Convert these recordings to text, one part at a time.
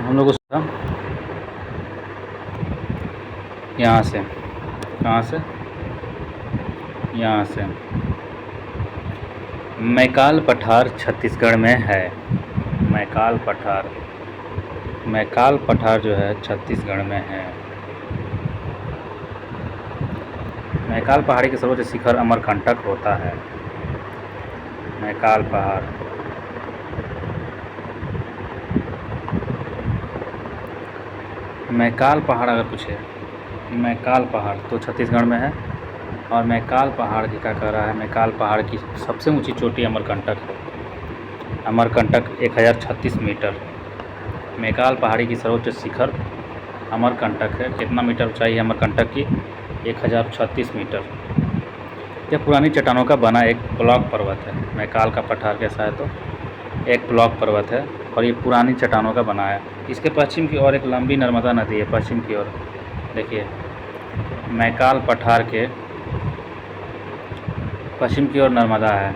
हम लोग उसका यहाँ से, कहाँ से, यहाँ से मैकाल पठार छत्तीसगढ़ में है। मैकाल पठार, मैकाल पठार जो है छत्तीसगढ़ में है। मैकाल पहाड़ी के सर्वोच्च शिखर अमरकंटक होता है। मैकाल पहाड़, मैकाल पहाड़ अगर पूछे, मैकाल पहाड़ तो छत्तीसगढ़ में है। और मैकाल पहाड़ की क्या कह रहा है, मैकाल पहाड़ की सबसे ऊंची चोटी अमरकंटक है। अमरकंटक 1036 मीटर। मैकाल पहाड़ी की सर्वोच्च शिखर अमरकंटक है। कितना मीटर ऊंचाई है अमरकंटक की? 1036 मीटर। यह पुरानी चट्टानों का बना एक ब्लॉक पर्वत है। मैकाल का पठार कैसा है तो एक ब्लॉक पर्वत है और ये पुरानी चट्टानों का बना है। इसके पश्चिम की ओर एक लंबी नर्मदा नदी है। पश्चिम की ओर देखिए, मैकाल पठार के पश्चिम की ओर नर्मदा है,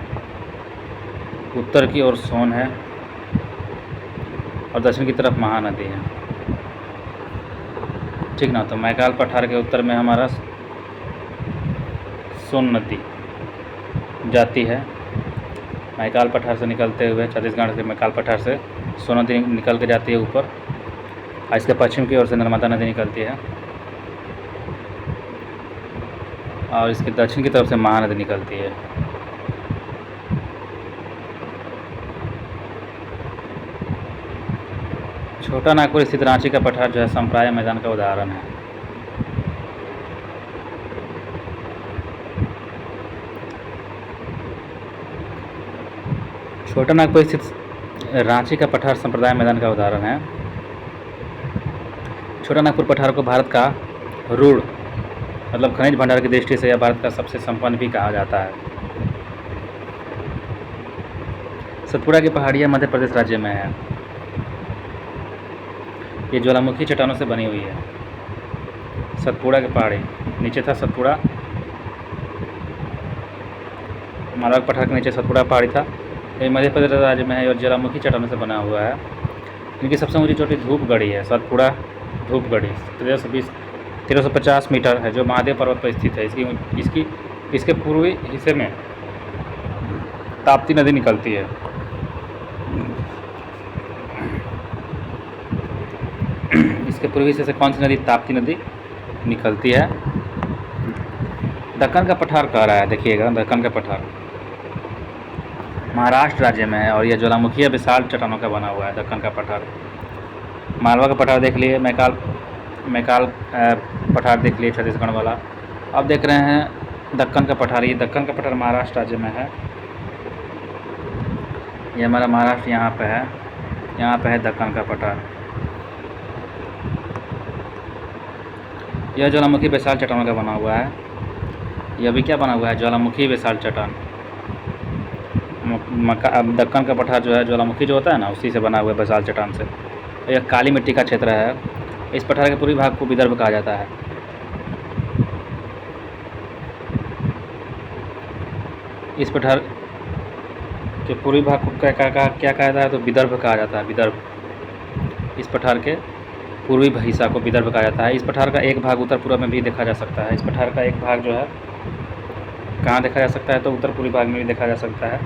उत्तर की ओर सोन है और दक्षिण की तरफ महानदी है। ठीक ना। तो मैकाल पठार के उत्तर में हमारा सोन नदी जाती है। मैकाल पठार से निकलते हुए छत्तीसगढ़ के मैकाल पठार से सोन नदी निकल के जाती है ऊपर, और इसके पश्चिम की ओर से नर्मदा नदी निकलती है और इसके दक्षिण की तरफ से महानदी निकलती है। छोटा नागपुर स्थित रांची का पठार जो है संप्राय मैदान का उदाहरण है। छोटा नागपुर स्थित रांची का पठार संप्रदाय मैदान का उदाहरण है। छोटा नागपुर पठार को भारत का रूढ़ मतलब खनिज भंडार की दृष्टि से यह भारत का सबसे संपन्न भी कहा जाता है। सतपुड़ा की पहाड़ियाँ मध्य प्रदेश राज्य में है। ये ज्वालामुखी चट्टानों से बनी हुई है। सतपुड़ा की पहाड़ी, नीचे था सतपुड़ा, मालवा पठार के नीचे सतपुड़ा पहाड़ी था। ये मध्य प्रदेश राज्य में है और ज्वालामुखी चट्टानों से बना हुआ है। इनकी सबसे ऊंची चोटी धूपगढ़ी है। सतपुड़ा धूपगढ़ी 1350 मीटर है, जो महादेव पर्वत पर स्थित है। इसके पूर्वी हिस्से में ताप्ती नदी निकलती है। इसके पूर्वी हिस्से से कौन सी नदी? ताप्ती नदी निकलती है। दक्कन का पठार कह रहा है, देखिएगा दक्कन का पठार महाराष्ट्र राज्य में है और यह ज्वालामुखी विशाल चट्टानों का बना हुआ है। दक्कन का पठार, मालवा का पठार देख लिए, मैकाल पठार देख लिए छत्तीसगढ़ वाला। अब देख रहे हैं दक्कन का पठार। ये दक्कन का पठार महाराष्ट्र राज्य में है। ये हमारा महाराष्ट्र यहाँ पे है, यहाँ पे है दक्कन का पठार। यह ज्वालामुखी विशाल चट्टानों का बना हुआ है। यह भी क्या बना हुआ है? ज्वालामुखी विशाल चट्टान। दक्कन का पठार जो है ज्वालामुखी जो होता है ना, उसी से बना हुआ है विशाल चट्टान से। यह काली मिट्टी का क्षेत्र है। इस पठार के पूर्वी भाग को विदर्भ कहा जाता है। इस पठार के पूर्वी भाग को क्या कहा जाता है? तो विदर्भ कहा जाता है। विदर्भ। इस पठार के पूर्वी हिस्सा को विदर्भ कहा जाता है। इस पठार का एक भाग उत्तर पूर्व में भी देखा जा सकता है। इस पठार का एक भाग जो है कहाँ देखा जा सकता है? तो उत्तर पूर्वी भाग में भी देखा जा सकता है।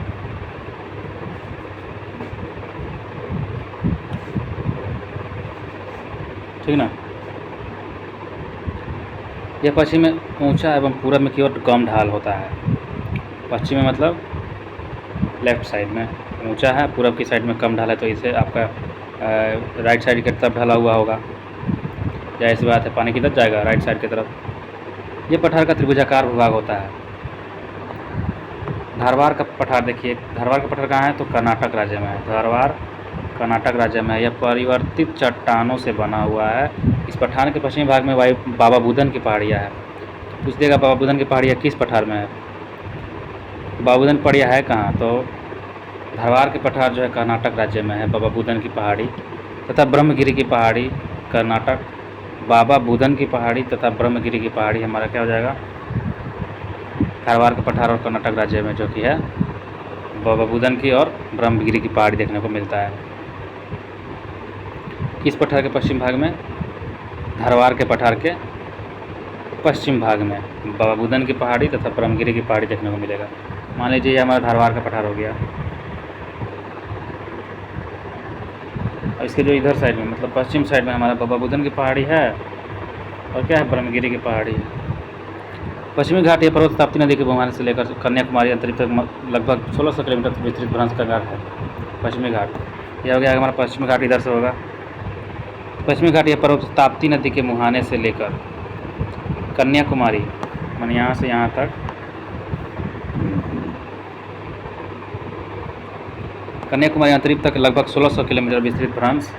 ठीक ना। यह पश्चिम में ऊंचा एवं पूरब में की ओर कम ढाल होता है। पश्चिम में मतलब लेफ्ट साइड में ऊंचा है, पूरब की साइड में कम ढाल है, तो इसे आपका राइट साइड की तरफ ढला हुआ होगा। जाहिर सी बात है, पानी किधर जाएगा? राइट साइड की तरफ। ये पठार का त्रिभुजाकार भूभाग होता है। धारवाड़ का पठार देखिए, धारवाड़ का पठार कहाँ है? तो कर्नाटक राज्य में है। धारवाड़ कर्नाटक राज्य में है। यह परिवर्तित चट्टानों से बना हुआ है। इस पठार के पश्चिमी भाग में बाबा बुदन की पहाड़ियाँ है। तो पूछ देगा बाबा बुदन की पहाड़ियाँ किस पठार में है? बाबा बुदन पहाड़ियाँ है कहाँ? तो धारवाड़ के पठार जो है कर्नाटक राज्य में है। बाबा बुदन की पहाड़ी तथा ब्रह्मगिरी की पहाड़ी कर्नाटक। बाबा बुदन की पहाड़ी तथा ब्रह्मगिरी की पहाड़ी हमारा क्या हो जाएगा? धारवाड़ का पठार और कर्नाटक राज्य में, जो कि है बाबा बुदन की और ब्रह्मगिरी की पहाड़ी देखने को मिलता है। किस पठार के पश्चिम भाग में? धारवाड़ के पठार के पश्चिम भाग में बाबा बुदन की पहाड़ी तथा ब्रह्मगिरी की पहाड़ी देखने को मिलेगा। मान लीजिए ये हमारा धारवाड़ का पठार हो गया, और इसके जो इधर साइड में मतलब पश्चिम साइड में हमारा बाबा बुदन की पहाड़ी है और क्या है, ब्रह्मगिरी की पहाड़ी है। पश्चिमी घाट ये पर्वत ताप्ती नदी के मुहाने से लेकर कन्याकुमारी अंतरिक्ष तक लगभग 1600 किलोमीटर विस्तृत भ्रंश का घाट है पश्चिमी घाट। यह हो गया हमारा पश्चिमी घाट, इधर से होगा पश्चिमी घाट। यह पर्वत ताप्ती नदी के मुहाने से लेकर कन्याकुमारी मान यहाँ से यहाँ तक कन्याकुमारी अंतरिक्ष तक लगभग 1600 किलोमीटर विस्तृत भ्रंश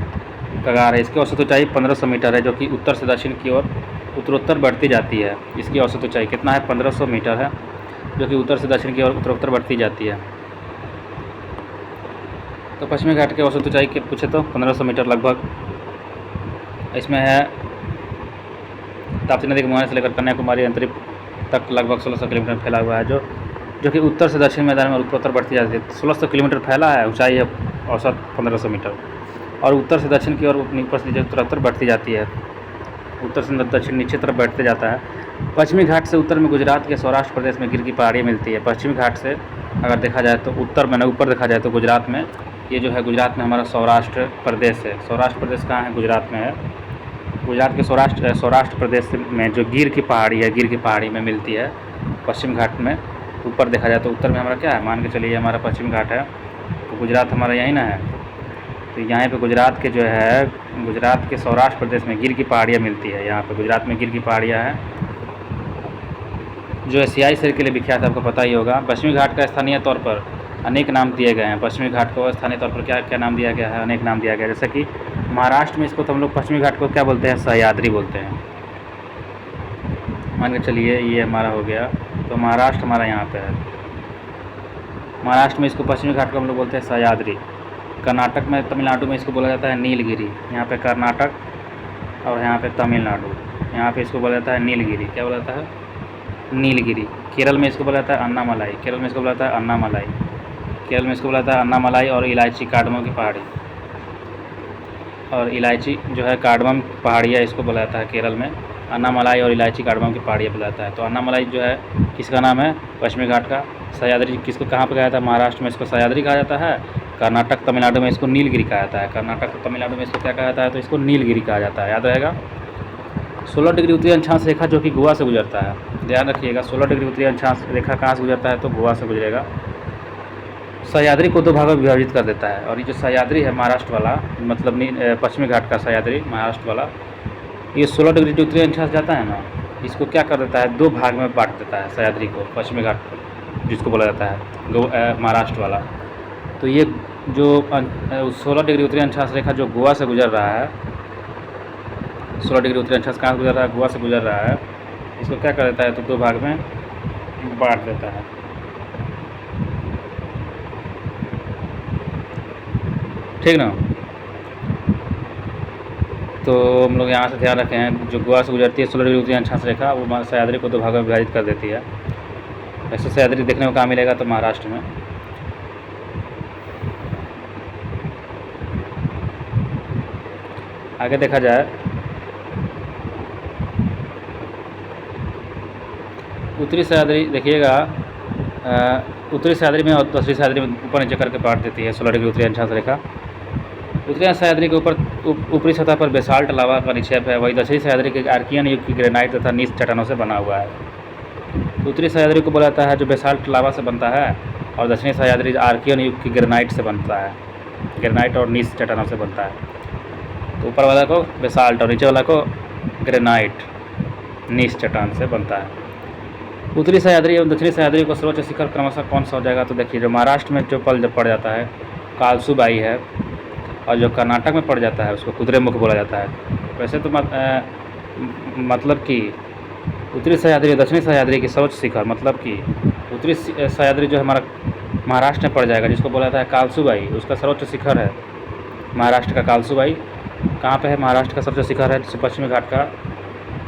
का घाट है। इसकी औसत ऊंचाई 1500 मीटर है, जो कि उत्तर से दक्षिण की ओर उत्तरोत्तर बढ़ती जाती है। इसकी औसत ऊंचाई कितना है? 1500 मीटर है, जो कि उत्तर से दक्षिण की ओर उत्तरोत्तर बढ़ती जाती है। तो पश्चिमी घाट की औसत ऊंचाई के पूछे तो 1500 मीटर लगभग। इसमें है ताप्ती नदी के मुहाने से लेकर कन्याकुमारी अंतरिक्ष तक लगभग 1600 किलोमीटर फैला हुआ है, जो कि उत्तर से दक्षिण मैदान में उत्तरोत्तर बढ़ती जाती है। 1600 किलोमीटर फैला है, ऊंचाई है औसत 1500 मीटर, और उत्तर से दक्षिण की ओर ऊपर से उत्तरोत्तर बढ़ती जाती है। उत्तर से दक्षिण नीचे तरफ बढ़ते जाता है। पश्चिमी घाट से उत्तर में गुजरात के सौराष्ट्र प्रदेश में गिर की पहाड़ियाँ मिलती है। पश्चिमी घाट से अगर देखा जाए तो उत्तर में, ऊपर देखा जाए तो गुजरात में, ये जो है गुजरात में हमारा सौराष्ट्र प्रदेश है। सौराष्ट्र प्रदेश कहाँ है? गुजरात में है। गुजरात के सौराष्ट्र प्रदेश में जो गिर की पहाड़ी है, गिर की पहाड़ी में मिलती है पश्चिम घाट में। ऊपर देखा जाए तो उत्तर में हमारा क्या है, मान के चलिए हमारा पश्चिम घाट है, तो गुजरात हमारा यहीं ना है। तो यहाँ पे गुजरात के जो है, गुजरात के सौराष्ट्र प्रदेश में गिर की पहाड़ियाँ मिलती है। यहाँ पे गुजरात में गिर की पहाड़ियाँ हैं जो एशियाई शेर के लिए विख्यात है, आपको पता ही होगा। पश्चिमी घाट का स्थानीय तौर पर अनेक नाम दिए गए हैं। पश्चिमी घाट को स्थानीय तौर पर क्या क्या नाम दिया गया है? अनेक नाम दिया गया है। जैसे कि महाराष्ट्र में इसको तो हम लोग पश्चिमी घाट को क्या बोलते हैं? सह्याद्री बोलते हैं। मान के चलिए ये हमारा हो गया, तो महाराष्ट्र हमारा यहाँ पे है। महाराष्ट्र में इसको पश्चिमी घाट को हम लोग बोलते हैं सह्याद्री। कर्नाटक में, तमिलनाडु में इसको बोला जाता है नीलगिरी। यहाँ पे कर्नाटक और यहाँ पे तमिलनाडु, यहाँ पे इसको बोला जाता है नीलगिरी। क्या बोला जाता है? नीलगिरी। केरल में इसको बोला जाता है अन्नामलाई। केरल में इसको बोला जाता है अन्नामलाई। केरल में इसको बोला जाता है अन्नामलाई और इलायची कार्डमम की पहाड़ी। और इलायची जो है कार्डमम पहाड़ियाँ इसको बोला जाता है केरल में। अन्नामलाई और इलायची कार्डमम की पहाड़ियाँ बोला जाता है। तो अन्नामलाई जो है किसका नाम है? पश्चिमी घाट का। सह्याद्री किसको कहाँ पर कहा जाता है? महाराष्ट्र में इसको सह्याद्री कहा जाता है। कर्नाटक तमिलनाडु में इसको नीलगिरी कहा जाता है। कर्नाटक तमिलनाडु में इसको क्या कहा जाता है? तो इसको नीलगिरी कहा जाता है, याद रहेगा। 16 डिग्री उत्तरी अक्षांश रेखा जो कि गोवा से गुजरता है, ध्यान रखिएगा। 16 डिग्री उत्तरी अक्षांश रेखा कहाँ से गुजरता है? तो गोवा से गुजरेगा। सह्याद्री को दो भागों में विभाजित कर देता है। और ये जो सह्याद्री है महाराष्ट्र वाला, मतलब पश्चिमी घाट का सह्याद्री महाराष्ट्र वाला, ये 16 डिग्री उत्तरी अक्षांश जाता है ना, इसको क्या कर देता है? दो भाग में बांट देता है सह्याद्री को, पश्चिमी घाट को जिसको बोला जाता है महाराष्ट्र वाला। तो ये जो 16 डिग्री उत्तरी अक्षांश रेखा जो गोवा से गुजर रहा है, 16 डिग्री उत्तरी अक्षांश कहाँ से गुजर रहा है? गोवा से गुजर रहा है। इसको क्या कर देता है? तो दो भाग में बांट देता है। ठीक ना। तो हम लोग यहाँ से ध्यान रखें हैं, जो गोवा से गुजरती है 16 डिग्री उत्तरी अक्षांश रेखा, वो सह्याद्री को दो भागों में विभाजित कर देती है। ऐसे सह्याद्री देखने को कहाँ मिलेगा? तो महाराष्ट्र में। आगे देखा जाए, उत्तरी सह्याद्री देखिएगा, उत्तरी सह्याद्री में और दक्षिणी सह्याद्री में ऊपर नीचे करके बांट देती है 16 डिग्री उत्तरी अक्षांश रेखा। उत्तरी सह्याद्री के ऊपर ऊपरी सतह पर बेसाल्ट लावा का निक्षेप है, वही दक्षिणी सह्याद्री के आर्कियन युग की ग्रेनाइट तथा नीस चट्टानों से बना हुआ है। उत्तरी सह्याद्री को बोला जाता है जो बेसाल्ट लावा से बनता है, और दक्षिणी सह्याद्री आर्कियन युग की ग्रेनाइट से बनता है, ग्रेनाइट और नीस चट्टानों से बनता है। तो ऊपर वाला को बेसाल्ट और नीचे वाला को ग्रेनाइट नीस चट्टान से बनता है। उत्तरी सह्याद्री एवं दक्षिणी सह्याद्री को सर्वोच्च शिखर क्रमशः कौन सा हो जाएगा? तो देखिए, जो महाराष्ट्र में जो जब पड़ जाता है कालसुबाई है, और जो कर्नाटक में पड़ जाता है उसको कुद्रेमुख बोला जाता है। वैसे तो मतलब कि उत्तरी सह्याद्री दक्षिणी सह्याद्री की सर्वोच्च शिखर, मतलब कि उत्तरी सह्याद्री जो हमारा महाराष्ट्र में पड़ जाएगा, जिसको बोला जाता है कालसुबाई, उसका सर्वोच्च शिखर है महाराष्ट्र का कालसुबाई। कहाँ पे है? महाराष्ट्र का सबसे शिखर है, जिससे पश्चिमी घाट का,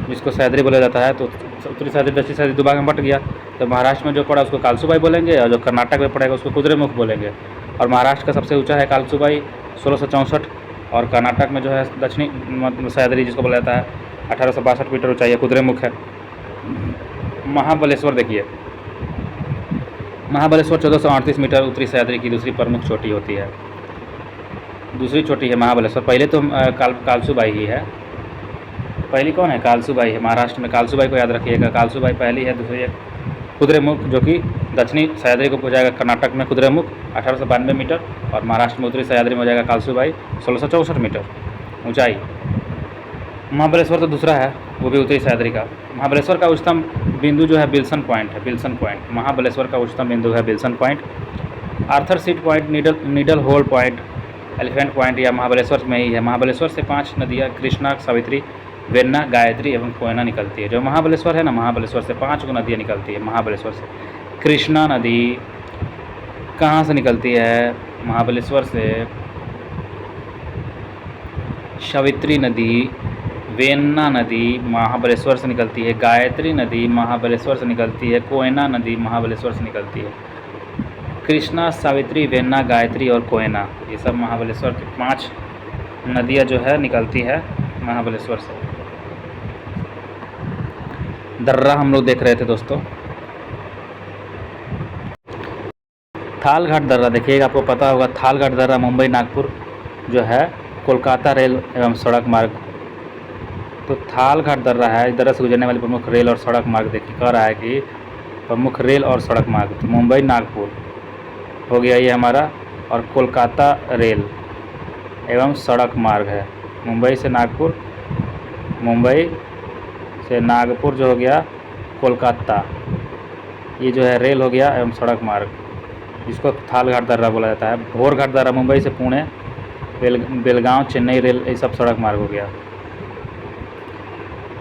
जिसको सह्याद्री बोला जाता है। तो उत्तरी सह्याद्री दक्षिणी सह्याद्री दो भाग में बट गया। तो महाराष्ट्र में जो पड़ा उसको कालसुबाई बोलेंगे, और जो कर्नाटक में पड़ेगा उसको कुद्रेमुख बोलेंगे। और महाराष्ट्र का सबसे ऊंचा है कालसुबाई, 1664 और कर्नाटक में जो है दक्षिणी मतलब सह्याद्री जिसको बोला जाता है 1862 मीटर ऊंचाई है, कुद्रेमुख है। महाबलेश्वर देखिए, महाबलेश्वर 1438 मीटर उत्तरी सह्याद्री की दूसरी प्रमुख चोटी होती है, दूसरी चोटी है महाबलेश्वर। पहले तो कालसूबाई ही है, पहली कौन है? कालसूबाई है। महाराष्ट्र में कालसूबाई को याद रखिएगा, कालसूबाई पहली है। दूसरी है कुद्रेमुख जो कि दक्षिणी सह्याद्री को पहुँचाएगा, कर्नाटक में कुद्रेमुख 1892 मीटर, और महाराष्ट्र में उत्तरी सह्याद्री में हो जाएगा कालसूबाई 1664 मीटर ऊंचाई। महाबलेश्वर तो दूसरा है, वो भी उत्तरी सह्याद्री का। महाबलेश्वर का उच्चतम बिंदु जो है बिल्सन पॉइंट है, बिल्सन पॉइंट। महाबलेश्वर का उच्चतम बिंदु है Wilson point. Arthur seat point, needle hole point, elephant point या महाबलेश्वर में ही है। महाबलेश्वर से 5 नदियाँ कृष्णा, सावित्री, वेन्ना, गायत्री एवं कोयना निकलती है। जो महाबलेश्वर है ना, महाबलेश्वर से 5 नदियाँ निकलती है। महाबलेश्वर से कृष्णा नदी कहाँ से निकलती है? महाबलेश्वर से सावित्री नदी, वेन्ना नदी महाबलेश्वर से निकलती है, गायत्री नदी महाबलेश्वर से निकलती है, कोयना नदी महाबलेश्वर से निकलती है। कृष्णा, सावित्री, वेन्ना, गायत्री और कोयना, ये सब महाबलेश्वर की 5 नदियाँ जो है निकलती है महाबलेश्वर से। दर्रा हम लोग देख रहे थे दोस्तों। थालघाट दर्रा देखिएगा, आपको पता होगा थालघाट दर्रा मुंबई नागपुर जो है कोलकाता रेल एवं सड़क मार्ग। तो थालघाट दर्रा है, इस दर्रा से गुजरने वाली प्रमुख रेल और सड़क मार्ग देखिए, कह रहा है कि प्रमुख रेल और सड़क मार्ग। तो मुंबई नागपुर हो गया ये हमारा, और कोलकाता रेल एवं सड़क मार्ग है। मुंबई से नागपुर, मुंबई से नागपुर जो हो गया कोलकाता, ये जो है रेल हो गया एवं सड़क मार्ग, जिसको थालघाट दर्रा बोला जाता है। भोरघाट दर्रा मुंबई से पुणे, बेलगांव, चेन्नई रेल, ये सब सड़क मार्ग हो गया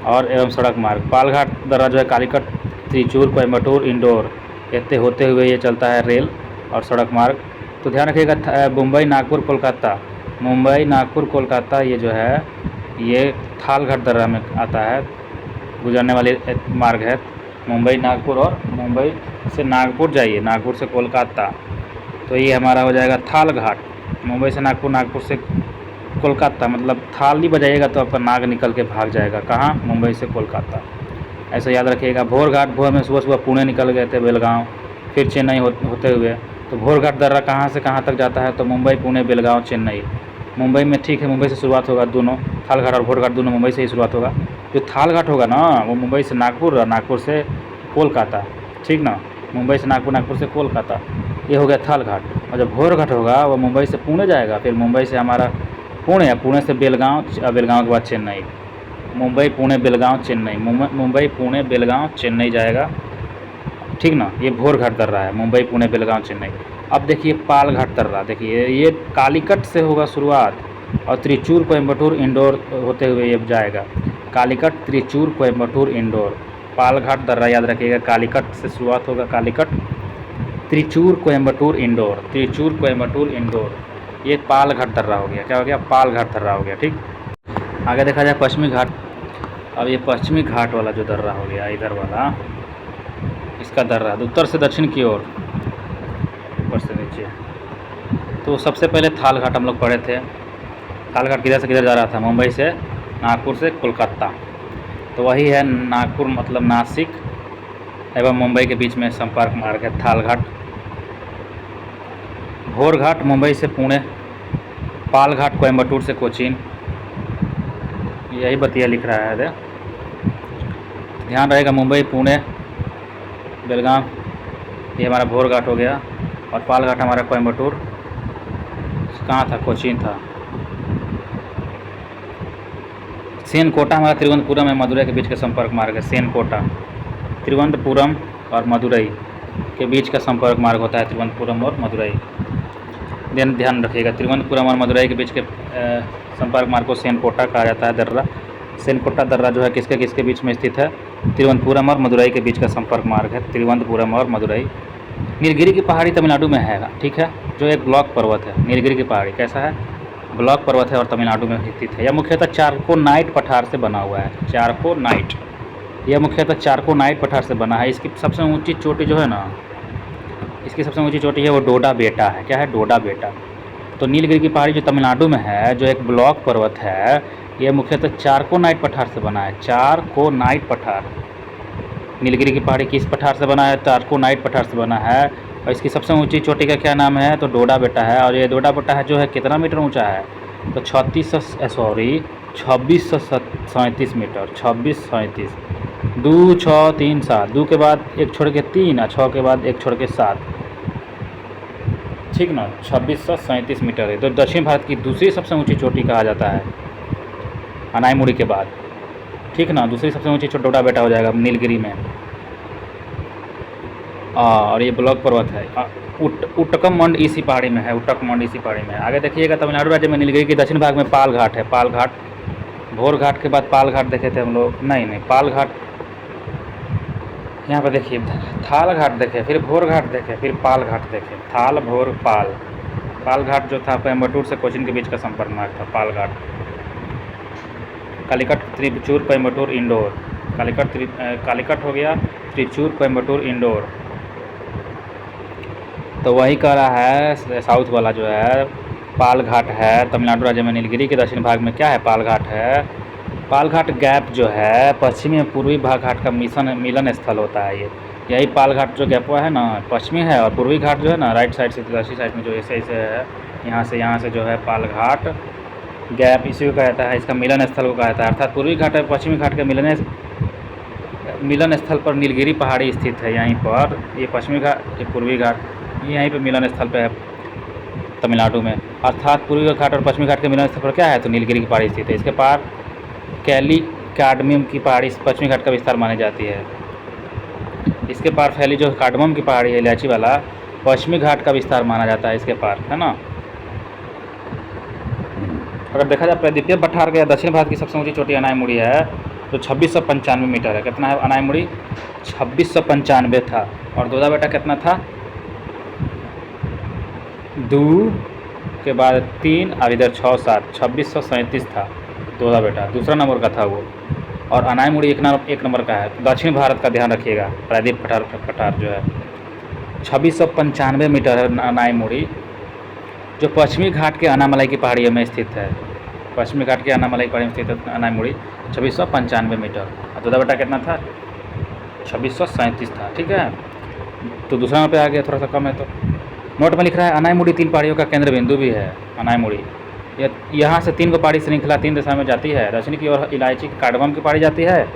और एवं सड़क मार्ग। पालघाट दर्रा जो है कालीकट, त्रिचूर, कोयम्बटूर, इंदौर इतने होते हुए ये चलता है रेल और सड़क मार्ग। तो ध्यान रखिएगा मुंबई नागपुर कोलकाता, मुंबई नागपुर कोलकाता ये जो है ये थालघाट दर्रा में आता है, गुजरने वाले मार्ग है। मुंबई नागपुर, और मुंबई से नागपुर जाइए, नागपुर से कोलकाता, तो ये हमारा हो जाएगा थालघाट। मुंबई से नागपुर, नागपुर से कोलकाता, मतलब थाल ही बजाइएगा तो आपका नाग निकल के भाग जाएगा। कहाँ? मुंबई से कोलकाता, ऐसा याद रखिएगा। भोरघाट, भोर में सुबह सुबह पुणे निकल गए थे, बेलगांव, फिर चेन्नई होते हुए। तो भोरघाट दर्रा कहाँ से कहाँ तक जाता है? तो मुंबई, पुणे, बेलगांव, चेन्नई। मुंबई में ठीक है, मुंबई से शुरुआत होगा, दोनों थालघाट और भोरघाट दोनों मुंबई से ही शुरुआत होगा। जो थालघाट होगा ना वो मुंबई से नागपुर और नागपुर से कोलकाता, ठीक ना, मुंबई से नागपुर, नागपुर से कोलकाता, ये हो गया थालघाट। और जब भोरघाट होगा वो मुंबई से पुणे जाएगा, फिर मुंबई से हमारा पुणे, पुणे से बेलगांव, बेलगांव के बाद चेन्नई। मुंबई, पुणे, बेलगांव, चेन्नई, मुंबई, पुणे, बेलगांव, चेन्नई जाएगा, ठीक ना। ये भोरघाट दर्रा है, मुंबई, पुणे, बेलगांव, चेन्नई। अब देखिए पालघाट दर्रा, देखिए ये कालीकट से होगा शुरुआत और त्रिचूर, कोयम्बटूर, इंदौर होते हुए ये जाएगा। कालीकट, त्रिचूर, कोयम्बटूर, इंदौर। पालघाट दर्रा याद रखिएगा, कालीकट से शुरुआत होगा, कालीकट, त्रिचूर, कोयम्बटूर, इंदौर, त्रिचूर, कोयम्बटूर, इंदौर, ये पालघाट दर्रा हो गया। क्या हो गया? पालघाट दर्रा हो गया, ठीक। आगे देखा जाए पश्चिमी घाट। अब ये पश्चिमी घाट वाला जो दर्रा हो गया, इधर वाला, इसका दर्रा उत्तर से दक्षिण की ओर, ऊपर से नीचे। तो सबसे पहले थालघाट हम लोग पढ़े थे। थालघाट किधर से किधर जा रहा था? मुंबई से नागपुर से कोलकाता, तो वही है नागपुर मतलब नासिक एवं मुंबई के बीच में संपर्क मार्ग है थालघाट। भोरघाट मुंबई से पुणे, पालघाट कोयम्बटूर से कोचीन, यही बतिया लिख रहा है। ध्यान रहेगा, मुंबई, पुणे, बेलगांव, ये हमारा भोरघाट हो गया, और पालघाट हमारा कोयम्बटूर, कहाँ था? कोचीन था। सेनकोटा हमारा तिरुवनंतपुरम एवं मदुरई के बीच का संपर्क मार्ग है। सेनकोटा, तिरुवनंतपुरम और मदुरई के बीच का संपर्क मार्ग होता है, तिरुवनंतपुरम और मदुरई। ध्यान रखिएगा, तिरुवनंतपुरम और मदुरई के बीच के संपर्क मार्ग को सेनकोटा कहा जाता है दर्रा। सेनकोटा दर्रा जो है किसके बीच में स्थित है? तिरुवनंतपुरम और मदुरई के बीच का संपर्क मार्ग है, तिरुवनंतपुरम और मदुरई। नीलगिरी की पहाड़ी तमिलनाडु में है, ठीक है, जो एक ब्लॉक पर्वत है। नीलगिरी की पहाड़ी कैसा है? ब्लॉक पर्वत है और तमिलनाडु में स्थित है। यह मुख्यतः चारकोनाइट पठार से बना हुआ है। चारकोनाइट, यह मुख्यतः चारकोनाइट पठार से बना है। इसकी सबसे ऊंची चोटी जो है ना, इसकी सबसे ऊंची चोटी है वो डोडा बेटा है। क्या है? डोडा बेटा। तो नीलगिरी की पहाड़ी जो तमिलनाडु में है, जो एक ब्लॉक पर्वत है, ये मुख्यतः चारकोनाइट पठार से बना है। चारकोनाइट पठार। नीलगिरी की पहाड़ी किस पठार से बना है? चारकोनाइट पठार से बना है। और इसकी सबसे ऊंची चोटी का क्या नाम है? तो डोडा बेटा है। और ये डोडा बेटा है जो है कितना मीटर ऊंचा है? तो 2637 मीटर। 2637 2 6 3 7, 2 के बाद एक छोड़ के 3 और 6 के बाद एक छोड़ के 7, ठीक ना, 2637 मीटर है। तो दक्षिण भारत की दूसरी सबसे ऊंची चोटी कहा जाता है अनाईमुड़ी के बाद, ठीक ना। दूसरी सबसे ऊंची चोटी डोडा बेटा हो जाएगा नीलगिरी में। और ये ब्लॉक पर्वत है। उट्टकमंड इसी पहाड़ी में है। उट्टकमंड इसी पहाड़ी में है। आगे देखिएगा, तमिलनाडु राज्य में नीलगिरी के दक्षिण भाग में पाल घाट है। पाल घाट, भोर घाट के बाद पाल घाट देखे थे हम लोग। नहीं, पाल घाट यहाँ पर देखिए, थाल घाट देखे, फिर भोर घाट देखे, फिर पाल घाट देखे। थाल, भोर, पाल। पाल घाट जो था कोयम्बटूर से कोचीन के बीच का संपर्क मार्ग था, पाल घाट। कालीकट, त्रिचूर, कोयम्बटूर, इंदौर। कालीकट हो गया, त्रिचूर, कोयम्बटूर, इंदौर। तो वही कह रहा है साउथ वाला जो है पाल घाट है। तमिलनाडु राज्य में नीलगिरी के दक्षिण भाग में क्या है? पाल घाट है। पाल घाट गैप जो है पश्चिमी और पूर्वी भाग घाट का मिलन स्थल होता है। ये यही पाल घाट जो गैप हुआ है ना, पश्चिमी है, और पूर्वी घाट जो है ना, राइट साइड से दक्षिण साइड में जो ऐसे है, यहाँ से जो है पाल घाट गैप, इसी को कहा जाता है, इसका मिलन स्थल को कहा जाता है। अर्थात पूर्वी घाट और पश्चिमी घाट के मिलन स्थल पर नीलगिरी पहाड़ी स्थित है। यहीं पर ये पश्चिमी घाट, ये पूर्वी घाट, यहीं पर मिलन स्थल पर है तमिलनाडु में। अर्थात पूर्वी घाट और पश्चिमी घाट के मिलन स्थल पर क्या है? तो नीलगिरी की पहाड़ी स्थित है। इसके पार कैडमियम की पहाड़ी पश्चिमी घाट का विस्तार मानी जाती है। इसके पार फैली जो कार्डमम की पहाड़ी है, इलायची वाला, पश्चिमी घाट का विस्तार माना जाता है इसके पार, है ना। अगर देखा जाए प्रदीपीय पठार के दक्षिण भारत की सबसे ऊंची चोटी अनाईमुड़ी है, तो 2695 मीटर है। कितना है अनाईमुड़ी? 2695 था। और डोडा बेटा कितना था? 2 के बाद 3 और इधर 6 7, 2637 था डोडा बेटा, दूसरा नंबर का था वो। और अनाईमुड़ी एक नंबर का है। दक्षिण भारत का ध्यान रखिएगा। प्रायद्वीप पठार जो है 2695 मीटर है अनाईमुड़ी, जो पश्चिमी घाट के अनामलाई की पहाड़ियों में स्थित है। पश्चिमी घाट के अनामलाई पहाड़ी में स्थित है अनाईमुड़ी, 2695 मीटर। और डोडा बेटा कितना था? 2637 था, ठीक है। तो दूसरा नंबर पे आ गया, थोड़ा सा कम है। तो नोट में लिख रहा है अनाईमुड़ी 3 पहाड़ियों का केंद्र बिंदु भी है। अनाईमुड़ी यहाँ से 3 को पहाड़ी श्रृंखला 3 दिशा में जाती है। दक्षिण की ओर इलायची की कार्डमम की पहाड़ी जाती है,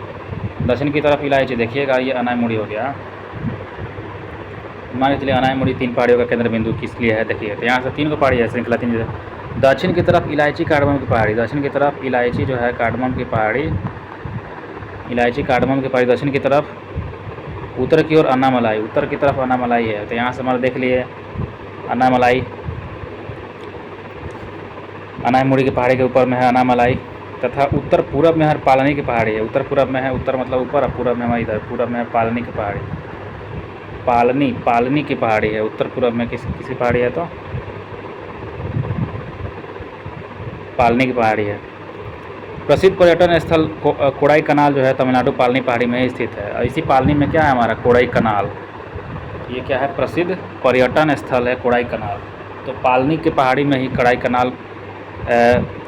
दक्षिण की तरफ इलायची। देखिएगा, ये अनाईमुड़ी हो गया। मान लीजिए अनाईमुड़ी 3 पहाड़ियों का केंद्र बिंदु किस लिए है? देखिए, तो यहाँ से 3 को पहाड़ी है श्रृंखला 3 दिशा। दक्षिण की तरफ इलायची कार्डमम की पहाड़ी, दक्षिण की तरफ इलायची जो है कार्डमम की पहाड़ी, इलायची कार्डमम की पहाड़ी दक्षिण की तरफ। उत्तर की ओर अनामलाई, उत्तर की तरफ अनामलाई है। तो यहाँ से हमारा देख लिए अनामलाई, अनाईमुड़ी की पहाड़ी के ऊपर में है अनामलाई, तथा उत्तर पूरब में है पालनी की पहाड़ी है। उत्तर पूरब में है, उत्तर मतलब ऊपर, और पूरब में हमारे इधर पूरब में है पालनी की पहाड़ी। पालनी की पहाड़ी है। उत्तर पूरब में किसी पहाड़ी है? तो पालनी की पहाड़ी है। प्रसिद्ध पर्यटन स्थल कोडाई कनाल जो है तमिलनाडु पालनी पहाड़ी में ही स्थित है। और इसी पालनी में क्या है हमारा? कोडाई कनाल। ये क्या है? प्रसिद्ध पर्यटन स्थल है कोडाई कनाल। तो पालनी की पहाड़ी में ही कोडाई कनाल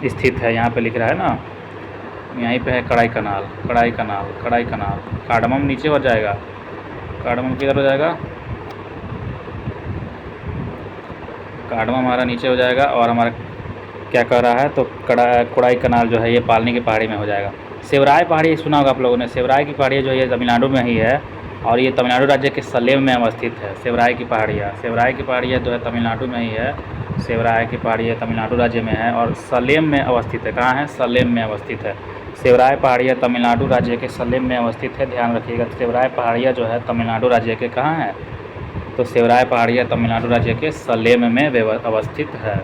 स्थित है। यहाँ पे लिख रहा है ना, यहीं पे है कड़ाई कनाल। कार्डमम नीचे हो जाएगा। कार्डमम किधर हो जाएगा? कार्डमम हमारा नीचे हो जाएगा। और हमारा क्या कह रहा है? तो कोडाई कनाल जो है ये पालनी की पहाड़ी में हो जाएगा। सेवराय पहाड़ी सुना होगा आप लोगों ने। सेवराय की पहाड़ी जो है तमिलनाडु में ही है, और ये तमिलनाडु राज्य के सलेम में अवस्थित है। सेवराय की पहाड़ियाँ जो है तमिलनाडु में ही है। सेवराय की पहाड़ियाँ तमिलनाडु राज्य में है और सलेम में अवस्थित है। कहाँ है? सलेम में अवस्थित है। सेवराय पहाड़ियाँ तमिलनाडु राज्य के सलेम में अवस्थित है। ध्यान रखिएगा, सेवराय पहाड़ियाँ जो है तमिलनाडु राज्य के कहाँ है? तो सेवराय पहाड़ियाँ तमिलनाडु राज्य के सलेम में अवस्थित है।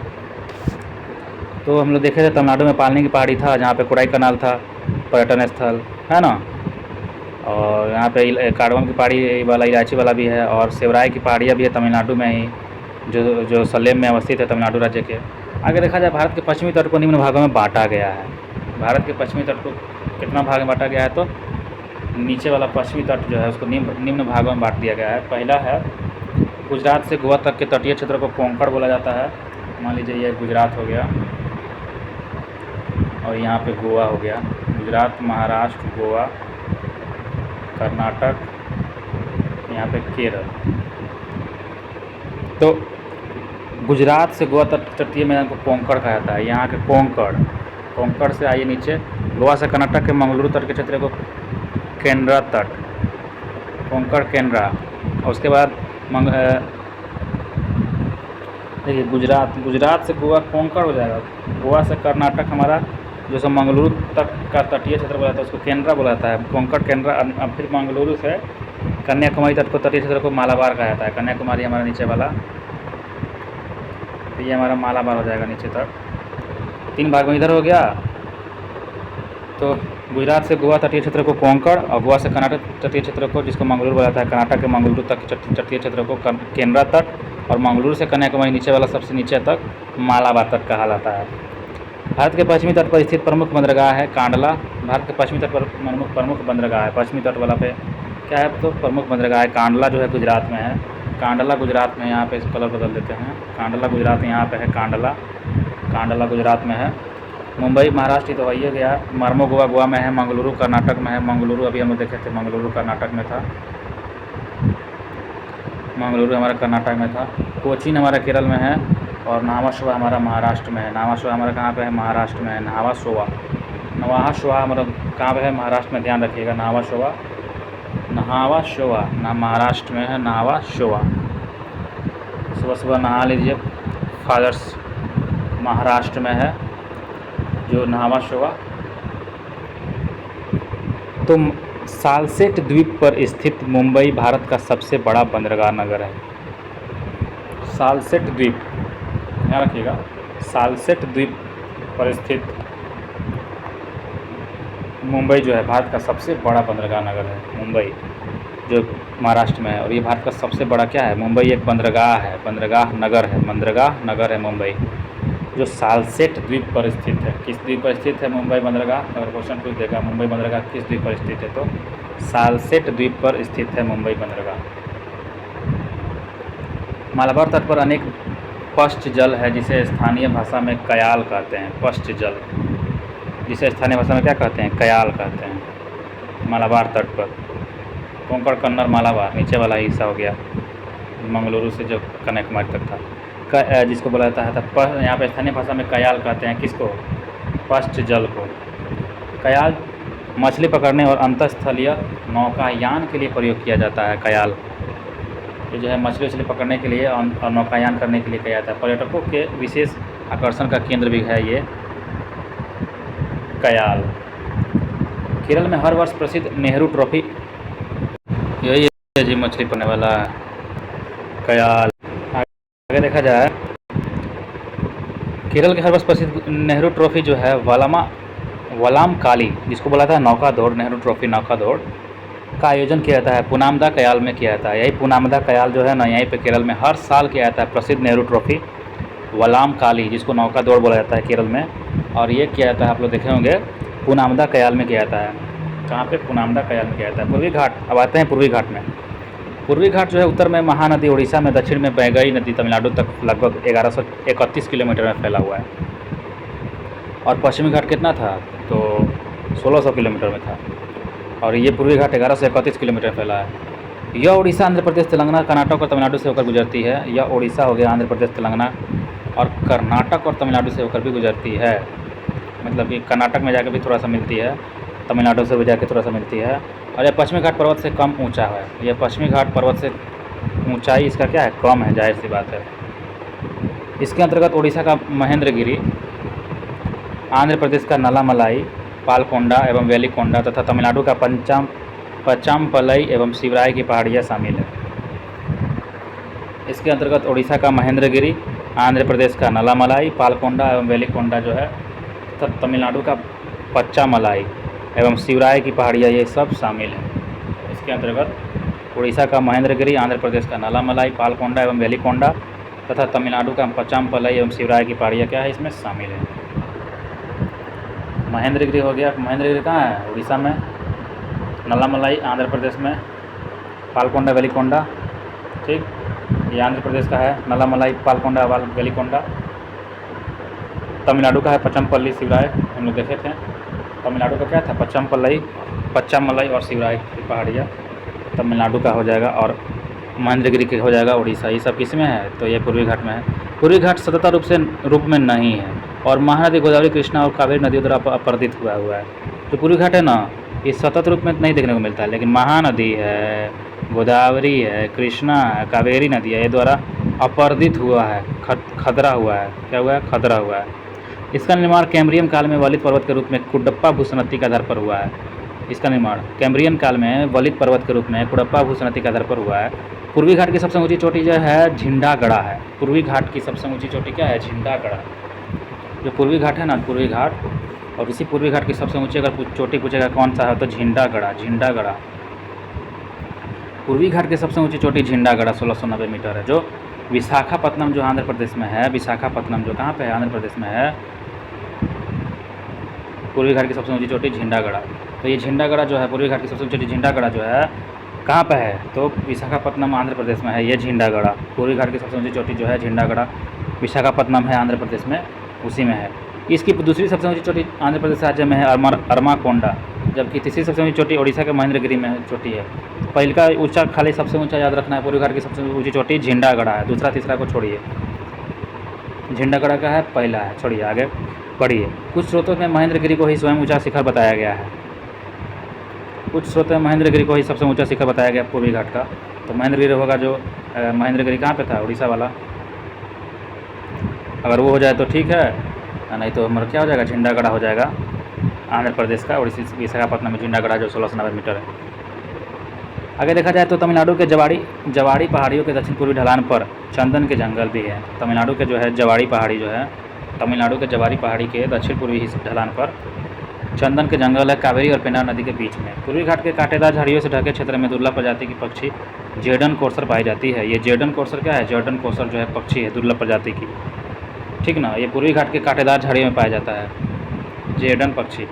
तो हम लोग देखे थे तमिलनाडु में पालनी की पहाड़ी था, जहाँ पे कोडाई कनाल था पर्यटन स्थल, है ना। और यहाँ पे कार्डमम की पहाड़ी वाला, इलायची वाला भी है, और सेवराय की पहाड़ियाँ भी है तमिलनाडु में ही, जो सलेम में अवस्थित है तमिलनाडु राज्य के। आगे देखा जाए, भारत के पश्चिमी तट को निम्न भागों में बांटा गया है। भारत के पश्चिमी तट को कितना भाग में बांटा गया है? तो नीचे वाला पश्चिमी तट जो है उसको निम्न भागों में बांट दिया गया है। पहला है गुजरात से गोवा तक के तटीय क्षेत्र को कोंकण बोला जाता है। मान लीजिए ये गुजरात हो गया और यहाँ पे गोवा हो गया। गुजरात, महाराष्ट्र, गोवा, कर्नाटक, यहाँ पे केरल। तो गुजरात से गोवा तटीय मैदान को कोंकण कहा जाता है। यहाँ के कोंकण से आइए नीचे, गोवा से कर्नाटक के मंगलुरु तट के क्षेत्र को केंद्रा तट, कोंकण केंद्रा। और उसके बाद देखिए गुजरात से गोवा कोंकण हो जाएगा। गोवा से कर्नाटक हमारा जो सो मंगलुरु तक का तटीय क्षेत्र बोला जाता है उसको केंद्रा बोला जाता है, कोंकण केंद्रा। अब फिर मंगलुरु से कन्याकुमारी तट को तटीय क्षेत्र को मालाबार कहा जाता है। कन्याकुमारी हमारा नीचे वाला, तो ये हमारा मालाबार हो जाएगा नीचे तक। 3 भाग में इधर हो गया। तो गुजरात से गोवा तटीय क्षेत्र को कोंकण और गोवा से कर्नाटक तटीय क्षेत्र को, जिसको मंगलुरु बोला जाता है, कर्नाटक के मंगलुरु तक तटीय क्षेत्र को केंद्रा तट, और मंगलुरु से कन्याकुमारी नीचे वाला सबसे नीचे तक मालाबार तट कहा जाता है। भारत के पश्चिमी तट पर स्थित प्रमुख बंदरगाह है कांडला। भारत के पश्चिमी तट पर प्रमुख बंदरगाह है, पश्चिमी तट वाला पे क्या है तो प्रमुख बंदरगाह है। कांडला जो है गुजरात में है, कांडला गुजरात में, यहाँ पे इस कलर बदल देते हैं, कांडला गुजरात में यहाँ पे है, कांडला गुजरात में है। मुंबई महाराष्ट्र तो वही गया। मर्मो गोवा में है, मंगलुरु कर्नाटक में है। मंगलुरु अभी हम देखे थे, मंगलुरु कर्नाटक में था, मंगलुरु हमारा कर्नाटक में था। कोचीन हमारा केरल में है और नावा शोवा हमारा महाराष्ट्र में है। नावा शोवा हमारा कहाँ पे है? महाराष्ट्र में है। नहावा शोवा हमारा कहाँ पे है? महाराष्ट्र में, ध्यान रखिएगा। नहावा शोवा ना महाराष्ट्र में है, नहावा शोवा। सुबह सुबह नहा लीजिए, फादर्स महाराष्ट्र में है जो नहावा शोवा। तो सालसेट द्वीप पर स्थित मुंबई भारत का सबसे बड़ा बंदरगाह नगर है। सालसेट द्वीप, ध्यान रखिएगा, सालसेट द्वीप पर स्थित मुंबई जो है भारत का सबसे बड़ा बंदरगाह नगर है। मुंबई जो महाराष्ट्र में है, और ये भारत का सबसे बड़ा क्या है? मुंबई एक बंदरगाह है, बंदरगाह नगर है मुंबई, जो सालसेट द्वीप पर स्थित है। किस द्वीप पर स्थित है मुंबई बंदरगाह? अगर क्वेश्चन पूछ देगा मुंबई बंदरगाह किस द्वीप पर स्थित है, तो सालसेट द्वीप पर स्थित है मुंबई बंदरगाह। मालाबार तट पर अनेक पश्च जल है, जिसे स्थानीय भाषा में कयाल कहते हैं। पश्च जल, जिसे स्थानीय भाषा में क्या कहते हैं? कयाल कहते हैं। मालाबार तट पर कोंकण कन्नड़ मालाबार नीचे वाला हिस्सा हो गया, मंगलुरु से जो कन्याकुमारी तक था, जिसको बोला जाता है यहाँ पे स्थानीय भाषा में कयाल कहते हैं। किसको? पश्च जल को। कयाल मछली पकड़ने और अंतःस्थलीय नौकायान के लिए प्रयोग किया जाता है। कयाल ये जो है मछली पकड़ने के लिए और नौकायान करने के लिए किया जाता है। पर्यटकों के विशेष आकर्षण का केंद्र भी है ये कयाल। केरल में हर वर्ष प्रसिद्ध नेहरू ट्रॉफी, यही है जी मछली पकड़ने वाला कयाल। आगे देखा जाए, केरल के हर वर्ष प्रसिद्ध नेहरू ट्रॉफी जो है वलाम काली, जिसको बोला था नौका दौड़, नेहरू ट्रॉफी नौका दौड़ का आयोजन किया जाता है पुनामदा कयाल में किया जाता है। यही पुनामदा कयाल जो है ना, यहीं पे केरल में हर साल किया जाता है प्रसिद्ध नेहरू ट्रॉफी वलाम काली, जिसको नौका दौड़ बोला जाता है केरल में। और ये किया जाता है, आप लोग देखे होंगे, पुनामदा कयाल में किया जाता है। कहाँ पे? पुनामदा कयाल में किया जाता है। पूर्वी घाट, अब आते हैं पूर्वी घाट में। पूर्वी घाट जो है उत्तर में महानदी उड़ीसा में, दक्षिण में बैगई नदी तमिलनाडु तक लगभग 1131 किलोमीटर में फैला हुआ है। और पश्चिमी घाट कितना था? तो 1600 किलोमीटर में था। और ये पूर्वी घाट 1131 किलोमीटर फैला है। यह उड़ीसा, आंध्र प्रदेश, तेलंगाना, कर्नाटक और तमिलनाडु से होकर गुजरती है। यह उड़ीसा हो गया, आंध्र प्रदेश, तेलंगाना और कर्नाटक और तमिलनाडु से होकर भी गुजरती है। मतलब कि कर्नाटक में जाकर भी थोड़ा सा मिलती है, तमिलनाडु से भी जाकर थोड़ा सा मिलती है। और यह पश्चिमी घाट पर्वत से कम ऊंचा है। यह पश्चिमी घाट पर्वत से ऊंचाई इसका क्या है? कम है, जाहिर सी बात है। इसके अंतर्गत उड़ीसा का महेंद्रगिरी, आंध्र प्रदेश का नलामलाई, पालकोंडा एवं वेलिकोंडा तथा तमिलनाडु का पचामपलई एवं शिवराय की पहाड़ियाँ शामिल है। इसके अंतर्गत उड़ीसा का महेंद्रगिरी, आंध्र प्रदेश का नलामलाई, पालकोंडा एवं वेलिकोंडा जो है तथा तमिलनाडु का पचामलाई एवं शिवराय की पहाड़ियाँ, ये सब शामिल हैं। इसके अंतर्गत उड़ीसा का महेंद्रगिरी, आंध्र प्रदेश का नलामलाई, पालकोंडा एवं वेलिकोंडा तथा तमिलनाडु का पचामपलई एवं शिवराय की पहाड़ियाँ क्या है? इसमें शामिल है। महेंद्रगिरी हो गया, महेंद्रगिरी कहाँ है? उड़ीसा में, नलामलाई आंध्र प्रदेश में, पालकोंडा वेलिकोंडा, ठीक, ये आंध्र प्रदेश का है, नलामलाई, पालकोंडा, वेलिकोंडा तमिलनाडु का है पचमपल्ली शिवराय, हम लोग देखे थे। तमिलनाडु का क्या था, पच्चमलाई और शिवराय की पहाड़ियाँ तमिलनाडु का हो जाएगा, और महेंद्रगिरी के हो जाएगा उड़ीसा। ये सब किस में है, तो ये पूर्वी घाट में है। पूर्वी घाट स्वतंत्र रूप में नहीं है, और महानदी गोदावरी, कृष्णा और कावेरी नदियों द्वारा अपरदित हुआ है। जो पूर्वी घाट है ना, ये स्वतंत्र रूप में नहीं देखने को मिलता है, लेकिन महानदी है, गोदावरी है, कृष्णा है, कावेरी नदी है, ये द्वारा अपरदित हुआ है, खदरा हुआ है। क्या हुआ है, खदरा हुआ है। इसका निर्माण कैम्ब्रियन काल में वलित पर्वत के रूप में कुडप्पा भूसुन्नति के आधार पर हुआ है। इसका निर्माण कैम्ब्रियन काल में वलित पर्वत के रूप में कुडप्पा भूसुन्नति के आधार पर हुआ है। पूर्वी घाट की सबसे ऊंची चोटी जो है झिंडागढ़ा है। पूर्वी घाट की सबसे ऊंची चोटी क्या है, झिंडागढ़ा। जो पूर्वी घाट है ना, पूर्वी घाट, और इसी पूर्वी घाट की सबसे ऊंची अगर चोटी पूछेगा कौन सा है, तो झिंडागढ़ा। पूर्वी घाट की सबसे ऊंची चोटी झिंडागढ़ा 1690 मीटर है, जो विशाखापत्तनम जो आंध्र प्रदेश में है। विशाखापत्तनम जो कहाँ पे है, आंध्र प्रदेश में है। पूर्वी घाट की सबसे ऊंची चोटी झिंडागढ़ा। तो ये झिंडागढ़ा जो है, पूर्वी घाट की सबसे ऊंची चोटी झिंडागढ़ा जो है कहाँ पे है, तो विशाखापत्तनम आंध्र प्रदेश में है ये झिंडागढ़ा। पूर्वी घाट की सबसे ऊंची चोटी जो है झिंडागढ़ा, विशाखापत्तनम है आंध्र प्रदेश में, उसी में है। इसकी दूसरी सबसे ऊंची चोटी आंध्र प्रदेश राज्य में है अरमाकोंडा, जबकि तीसरी सबसे ऊंची चोटी ओडिशा के महेंद्रगिरी में चोटी है। पहले का ऊंचा खाली सबसे ऊंचा याद रखना है, पूर्वी घाट की सबसे ऊंची चोटी झिंडागढ़ा है, दूसरा तीसरा को छोड़िए। झिंडागढ़ा का है, पहला है, छोड़िए, आगे पढ़िए। कुछ स्रोतों में महेंद्रगिरी को ही स्वयं ऊंचा शिखर बताया गया है। कुछ स्रोतों में महेंद्रगिरी को ही सबसे ऊंचा शिखर बताया गया पूर्वी घाट का। तो महेंद्रगिरी होगा जो महेंद्रगिरी कहाँ पे था, उड़ीसा वाला। अगर वो हो जाए तो ठीक है, नहीं तो हमारा क्या हो जाएगा, झिंडागढ़ा हो जाएगा आंध्र प्रदेश का। उड़ीसा विशाखापत्तनम में झिंडागढ़ा जो 1690 मीटर है। आगे देखा जाए तो तमिलनाडु के जवाड़ी पहाड़ियों के दक्षिण पूर्वी ढलान पर चंदन के जंगल भी है। तमिलनाडु के जो है जवाड़ी पहाड़ी जो है, तमिलनाडु के जवाड़ी पहाड़ी के दक्षिण पूर्वी ढलान पर चंदन के जंगल है, कावेरी और पेन्नार नदी के बीच में। पूर्वी घाट के कांटेदार झाड़ियों से ढके क्षेत्र में दुर्लभ प्रजाति की पक्षी जेडन कोर्सर पाई जाती है। ये जेडन कोर्सर क्या है, जेडन कोर्सर जो है पक्षी है दुर्लभ प्रजाति की, ठीक ना। ये पूर्वी घाट के कांटेदार झाड़ियों में पाया जाता है जेडन पक्षी,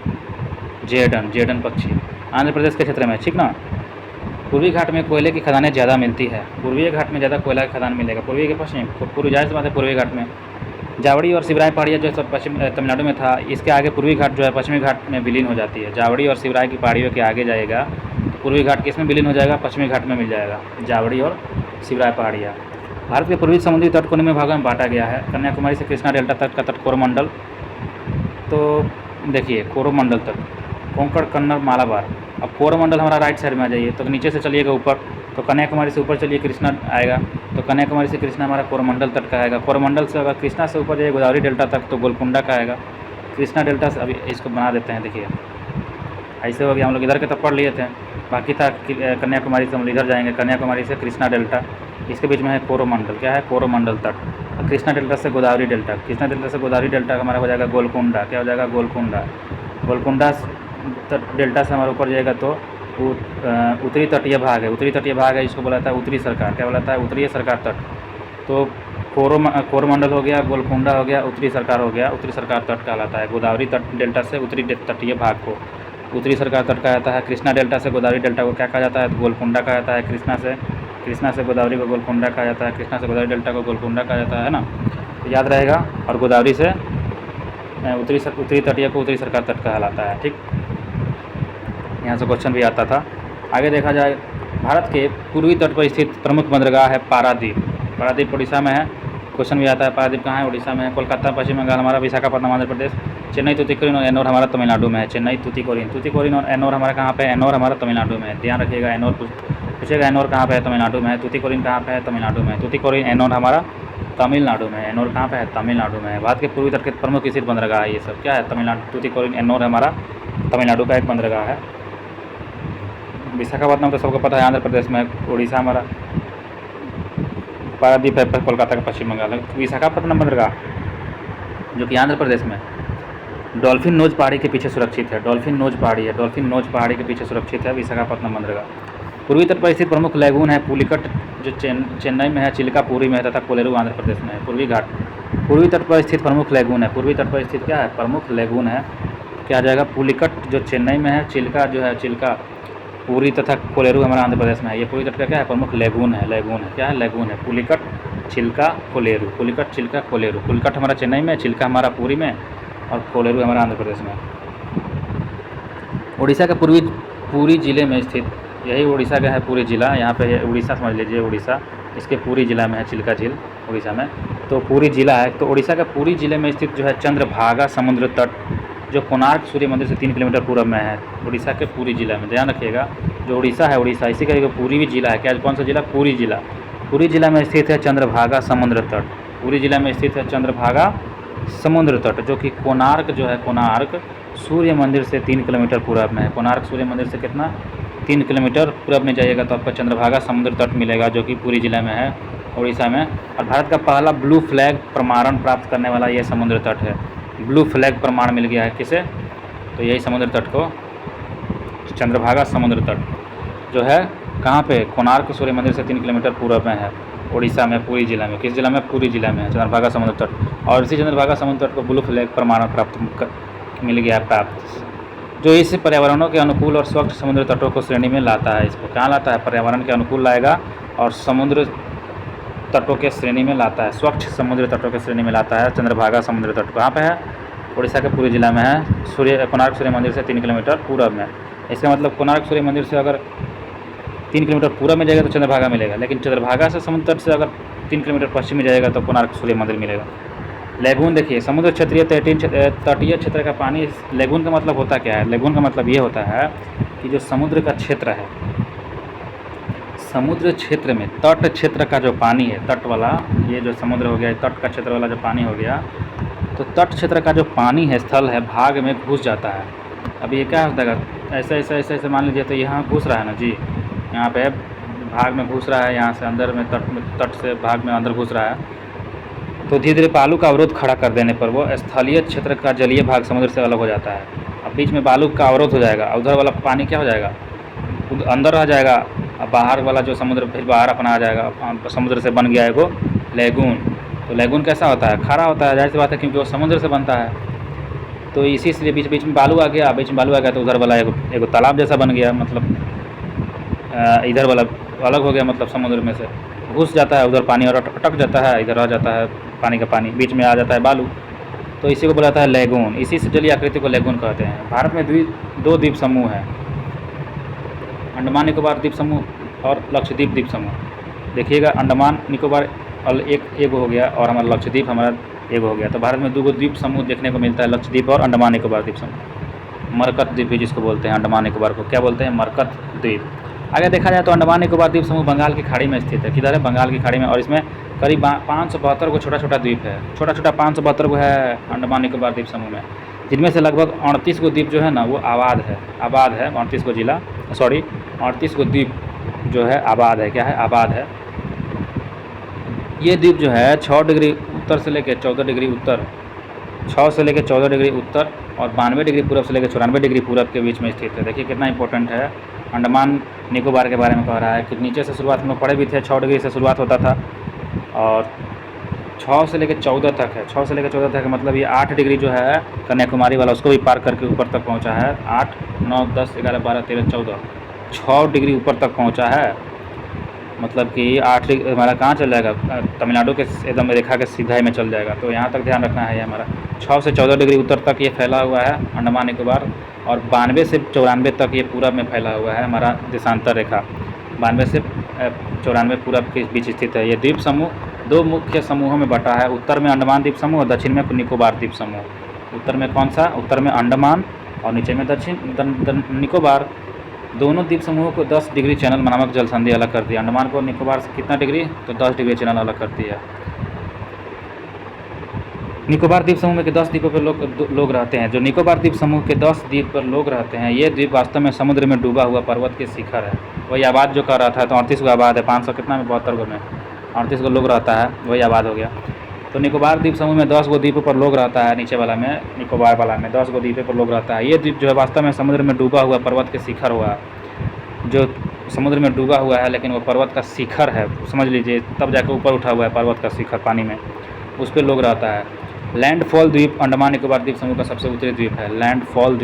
जेडन पक्षी आंध्र प्रदेश के क्षेत्र में, ठीक ना। पूर्वी घाट में कोयले की खदानें ज़्यादा मिलती है। पूर्वी घाट में ज़्यादा कोयला की खदान मिलेगा, पूर्वी के पश्चिम, पूर्वी जाहिर सी बात है पूर्वी घाट में। जावड़ी और शिवराय पहाड़ियाँ जो सब पश्चिम तमिलनाडु में था, इसके आगे पूर्वी घाट जो है पश्चिमी घाट में विलीन हो जाती है। जावड़ी और शिवराय की पहाड़ियों के आगे जाएगा तो पूर्वी घाट किस में विलीन हो जाएगा, पश्चिमी घाट में मिल जाएगा जावड़ी और शिवराय पहाड़ियाँ। भारत के पूर्वी समुद्री तट को निम्न भागों में बांटा गया है। कन्याकुमारी से कृष्णा डेल्टा तक का तट कोरोमंडल, तो देखिए कोरोमंडल तक, कोंकण, कन्नड़, मालाबार। अब कोरोमंडल हमारा राइट साइड में आ जाइए, तो नीचे से चलिएगा ऊपर, तो कन्याकुमारी से ऊपर चलिए कृष्णा आएगा, तो कन्याकुमारी से कृष्णा हमारा कोरोमंडल तट का आएगा। कोरोमंडल से अगर कृष्णा से ऊपर जाइए गोदावरी डेल्टा तक, तो गोलकुंडा का आएगा। कृष्णा डेल्टा से अभी इसको बना देते हैं, देखिए ऐसे हो गया। हम लोग इधर के तब पढ़ लिए थे, बाकी था कन्याकुमारी से हम इधर जाएंगे, कन्याकुमारी से कृष्णा डेल्टा, इसके बीच में है कोरोमंडल। क्या है, कोरोमंडल तट। कृष्णा डेल्टा से गोदावरी डेल्टा, कृष्णा डेल्टा से गोदावरी डेल्टा हमारा हो जाएगा गोलकुंडा। क्या हो जाएगा, गोलकुंडा। गोलकुंडा डेल्टा से हमारे ऊपर जाएगा तो उत्तरी तटीय भाग है, उत्तरी तटीय भाग है, इसको बोला था उत्तरी सरकार। क्या बोला था, उत्तरी सरकार तट। तो कोरोमंडल हो गया, गोलकुंडा हो गया, उत्तरी सरकार हो गया, उत्तरी सरकार तट कहलाता है। गोदावरी तट डेल्टा से उत्तरी तटीय भाग को उत्तरी सरकार तट कहा जाता है। कृष्णा डेल्टा से गोदावरी डेल्टा को क्या कहा जाता है, गोलकुंडा कहा जाता है। कृष्णा से गोदावरी को गोलकुंडा कहा जाता है, कृष्णा से गोदावरी डेल्टा को गोलकुंडा कहा जाता है ना, तो याद रहेगा। और गोदावरी से उत्तरी तटीय को उत्तरी सरकार तट कहलाता है, ठीक। यहाँ से क्वेश्चन भी आता था। आगे देखा जाए, भारत के पूर्वी तट पर स्थित प्रमुख बंदरगाह है पारादीप। पारादीप उड़ीसा में है, क्वेश्चन भी आता है पारादीप कहाँ है, उड़ीसा में है। कोलकाता पश्चिम बंगाल हमारा, विशाखापट्टनम आंध्र प्रदेश। चेन्नई, तूतीकोरिन और एन्नोर हमारा तमिलनाडु में है। चेन्नई, तूतीकोरिन और एन्नोर हमारा कहाँ पे है, एन्नोर हमारा तमिलनाडु में है। ध्यान रखिएगा, एन्नोर पूछेगा, एन्नोर कहाँ पे है, तमिलनाडु में है। तूतीकोरिन कहाँ पे है, तमिलनाडु में है। तूतीकोरिन, एन्नोर हमारा तमिलनाडु में है। एन्नोर कहाँ पे है, तमिलनाडु में है। भारत के पूर्वी तट के प्रमुख स्थित बंदरगाह है ये सब। क्या है, तमिलनाडु। तूतीकोरिन, एन्नोर हमारा तमिलनाडु का एक बंदरगाह है। विशाखापट्टनम तो सबको पता है आंध्र प्रदेश में, उड़ीसा हमारा। पारादीप है कोलकाता का पश्चिम बंगाल है। विशाखापट्टनम बंदरगाह जो कि आंध्र प्रदेश में डॉल्फिन नोज पहाड़ी के पीछे सुरक्षित है। डॉल्फिन नोज पहाड़ी है, डॉल्फिन नोज पहाड़ी के पीछे सुरक्षित है विशाखापट्टनम बंदरगाह। पूर्वी तट पर स्थित प्रमुख लैगून है पुलिकट जो चेन्नई में है, चिल्कापुरी में है, तथा कोलेरू आंध्र प्रदेश में है। पूर्वी घाट पूर्वी तट पर स्थित प्रमुख लैगून है। पूर्वी तट पर स्थित क्या है, प्रमुख लैगून है। क्या आ जाएगा, पुलिकट जो चेन्नई में है, चिल्का जो है चिल्का पूरी, तथा कोलेरू हमारा आंध्र प्रदेश में है। ये पूरी तट का क्या है, प्रमुख लैगून है। लैगून है, क्या है, लैगून है। पुलिकट चिल्का कोलेरू, पुलिकट चिल्का कोलेरू। पुलिकट हमारा चेन्नई में, चिल्का हमारा पुरी में और कोलेरू हमारा आंध्र प्रदेश में। उड़ीसा के पुरी ज़िले में स्थित, यही उड़ीसा का है पुरी ज़िला, यहाँ पे उड़ीसा समझ लीजिए, उड़ीसा इसके पुरी ज़िला में है चिल्का झील उड़ीसा में, तो पुरी ज़िला है। तो उड़ीसा के पुरी ज़िले में स्थित जो है चंद्रभागा समुद्र तट, जो कोणार्क सूर्य मंदिर से 3 किलोमीटर पूर्व में है, उड़ीसा के पुरी ज़िला में। ध्यान रखिएगा, जो उड़ीसा है, उड़ीसा इसी का पूरी भी ज़िला है। क्या, कौन सा ज़िला? पुरी ज़िला। पुरी ज़िला में स्थित है चंद्रभागा समुद्र तट। पुरी ज़िला में स्थित है चंद्रभागा समुद्र तट, जो कि कोणार्क जो है, कोणार्क सूर्य मंदिर से 3 किलोमीटर पूर्व में है। कोणार्क सूर्य मंदिर से कितना? 3 किलोमीटर पूर्व में जाइएगा तो आपको चंद्रभागा समुद्र तट मिलेगा, जो कि पुरी ज़िला में है, उड़ीसा में। और भारत का पहला ब्लू फ्लैग प्रमाणन प्राप्त करने वाला ये समुद्र तट है। ब्लू फ्लैग प्रमाण मिल गया है किसे? तो यही समुद्र तट को, चंद्रभागा समुद्र तट जो है कहाँ पे? कोणार्क सूर्य मंदिर से 3 किलोमीटर पूर्व में है, उड़ीसा में, पुरी ज़िला में। किस ज़िला में? पुरी ज़िला में है चंद्रभागा समुद्र तट। और इसी चंद्रभागा समुद्र तट को ब्लू फ्लैग प्रमाण मिल गया प्राप्त, जो इस पर्यावरणों के अनुकूल और स्वच्छ समुद्र तटों को श्रेणी में लाता है। इसको कहाँ लाता है? पर्यावरण के अनुकूल लाएगा और समुद्र तटों के श्रेणी में लाता है, स्वच्छ समुद्र तटों के श्रेणी में लाता है। चंद्रभागा समुद्र तट कहाँ पे है? उड़ीसा के पुरी ज़िला में है, कोणार्क सूर्य मंदिर से 3 किलोमीटर पूर्व में। इसका मतलब कोणार्क सूर्य मंदिर से अगर 3 किलोमीटर पूर्व में जाएगा तो चंद्रभागा मिलेगा, लेकिन चंद्रभागा से समुद्र तट से अगर 3 किलोमीटर पश्चिम में जाएगा तो कोणार्क सूर्य मंदिर मिलेगा। लेगून देखिए, समुद्र क्षेत्रीय तटीय क्षेत्र का पानी। लेगून का मतलब होता क्या है? लेगून का मतलब ये होता है कि जो समुद्र का क्षेत्र है, समुद्र क्षेत्र में तट क्षेत्र का जो पानी है, तट वाला, ये जो समुद्र हो गया, तट का क्षेत्र वाला जो पानी हो गया, तो तट क्षेत्र का जो पानी है, स्थल है, भाग में घुस जाता है। अब ये क्या होता है? ऐसे मान लीजिए, तो यहाँ घुस रहा है ना जी, यहाँ पे भाग में घुस रहा है, यहाँ से अंदर में तट से भाग में अंदर घुस रहा है, तो धीरे धीरे बालू का अवरोध खड़ा कर देने पर वो स्थलीय क्षेत्र का जलीय भाग समुद्र से अलग हो जाता है। अब बीच में बालू का अवरोध हो जाएगा, उधर वाला पानी क्या हो जाएगा? अंदर रह जाएगा, अब बाहर वाला जो समुद्र फिर बाहर अपना आ जाएगा, समुद्र से बन गया है वो लेगून। तो लेगून कैसा होता है? खारा होता है, जाहिर सी बात है, क्योंकि वो समुद्र से बनता है। तो इसी से बीच में बालू आ गया, तो उधर वाला एगो तालाब जैसा बन गया, मतलब इधर वाला अलग हो गया, मतलब समुद्र में से घुस जाता है, उधर पानी और अटक जाता है, इधर आ जाता है पानी का पानी, बीच में आ जाता है बालू, तो इसी को बोला जाता है लेगून। इसी से जलीय आकृति को लेगून कहते हैं। भारत में 2 द्वीप समूह हैं, अंडमान निकोबार द्वीप समूह और लक्षद्वीप द्वीप समूह। देखिएगा, अंडमान निकोबार एक हो गया और हमारा लक्षद्वीप हमारा एक हो गया। तो भारत में 2 द्वीप समूह देखने को मिलता है, लक्षद्वीप और अंडमान निकोबार द्वीप समूह। मरकत द्वीप भी जिसको बोलते हैं, अंडमान निकोबार को क्या बोलते हैं? मरकत द्वीप। अगर देखा जाए तो अंडमान निकोबार द्वीप समूह बंगाल की खाड़ी में स्थित है। किधर है? बंगाल की खाड़ी में। और इसमें करीब 572 को छोटा छोटा द्वीप है, छोटा 572 को है अंडमान निकोबार द्वीप समूह में, जिनमें से लगभग 38 को द्वीप जो है ना वो आबाद है। 38 को जिला, 38 को द्वीप जो है आबाद है। क्या है? आबाद है। ये द्वीप जो है 6 डिग्री उत्तर से लेकर 14 डिग्री उत्तर, 6 से लेकर 14 डिग्री उत्तर और 92 डिग्री पूर्व से लेकर 94 डिग्री पूर्व के बीच में स्थित है। देखिए कितना इंपॉर्टेंट है। अंडमान निकोबार के बारे में कह रहा है कि नीचे से शुरुआत हम लोग पढ़े भी थे, 6 डिग्री से शुरुआत होता था और 6 से लेकर 14 तक है। 6 से लेकर 14 तक मतलब ये 8 डिग्री जो है कन्याकुमारी वाला, उसको भी पार करके ऊपर तक पहुंचा है। 8, 9, 10, 11, 12, 13, 14, 6 डिग्री ऊपर तक पहुंचा है। मतलब कि 8 डिग्री हमारा कहाँ चल जाएगा? तमिलनाडु के एकदम रेखा के सीधाई में चल जाएगा। तो यहाँ तक ध्यान रखना है। ये हमारा 6 से 14 डिग्री उत्तर तक ये फैला हुआ है अंडमान निकोबार, और 92 से 94 तक ये पूरब में फैला हुआ है हमारा देशांतर रेखा। 92 से 94 पूरब के बीच स्थित है। ये द्वीप समूह 2 मुख्य समूहों में बटा है। उत्तर में अंडमान द्वीप समूह और दक्षिण में निकोबार द्वीप समूह। उत्तर में कौन सा? उत्तर में अंडमान और नीचे में दक्षिण निकोबार। दोनों द्वीप समूहों को 10 डिग्री चैनल नामक जल संधि अलग करती है। अंडमान को निकोबार से कितना डिग्री? तो 10 डिग्री चैनल अलग करती है। निकोबार द्वीप समूह में के 10 द्वीपों पर लोग रहते हैं। जो निकोबार द्वीप समूह के 10 द्वीप पर लोग रहते हैं, ये द्वीप वास्तव में समुद्र में डूबा हुआ पर्वत के शिखर है। वही आबाद जो कर रहा था, तो 38 को आबाद है, 500 कितना में 72 को में 38 को लोग रहता है, वही आबाद हो गया। तो निकोबार द्वीप समूह में 10 गो द्वीपों पर लोग रहता है। नीचे वाला में, निकोबार वाला में 10 गो द्वीपों पर लोग रहता है। ये द्वीप जो है वास्तव में समुद्र में डूबा हुआ पर्वत के शिखर हुआ, जो समुद्र में डूबा हुआ है लेकिन वो पर्वत का शिखर है, समझ लीजिए, तब जाकर ऊपर उठा हुआ है पर्वत का शिखर पानी में, उस पर लोग रहता है। लैंडफॉल द्वीप अंडमान निकोबार द्वीप समूह का सबसे उत्तरी द्वीप है। लैंडफॉल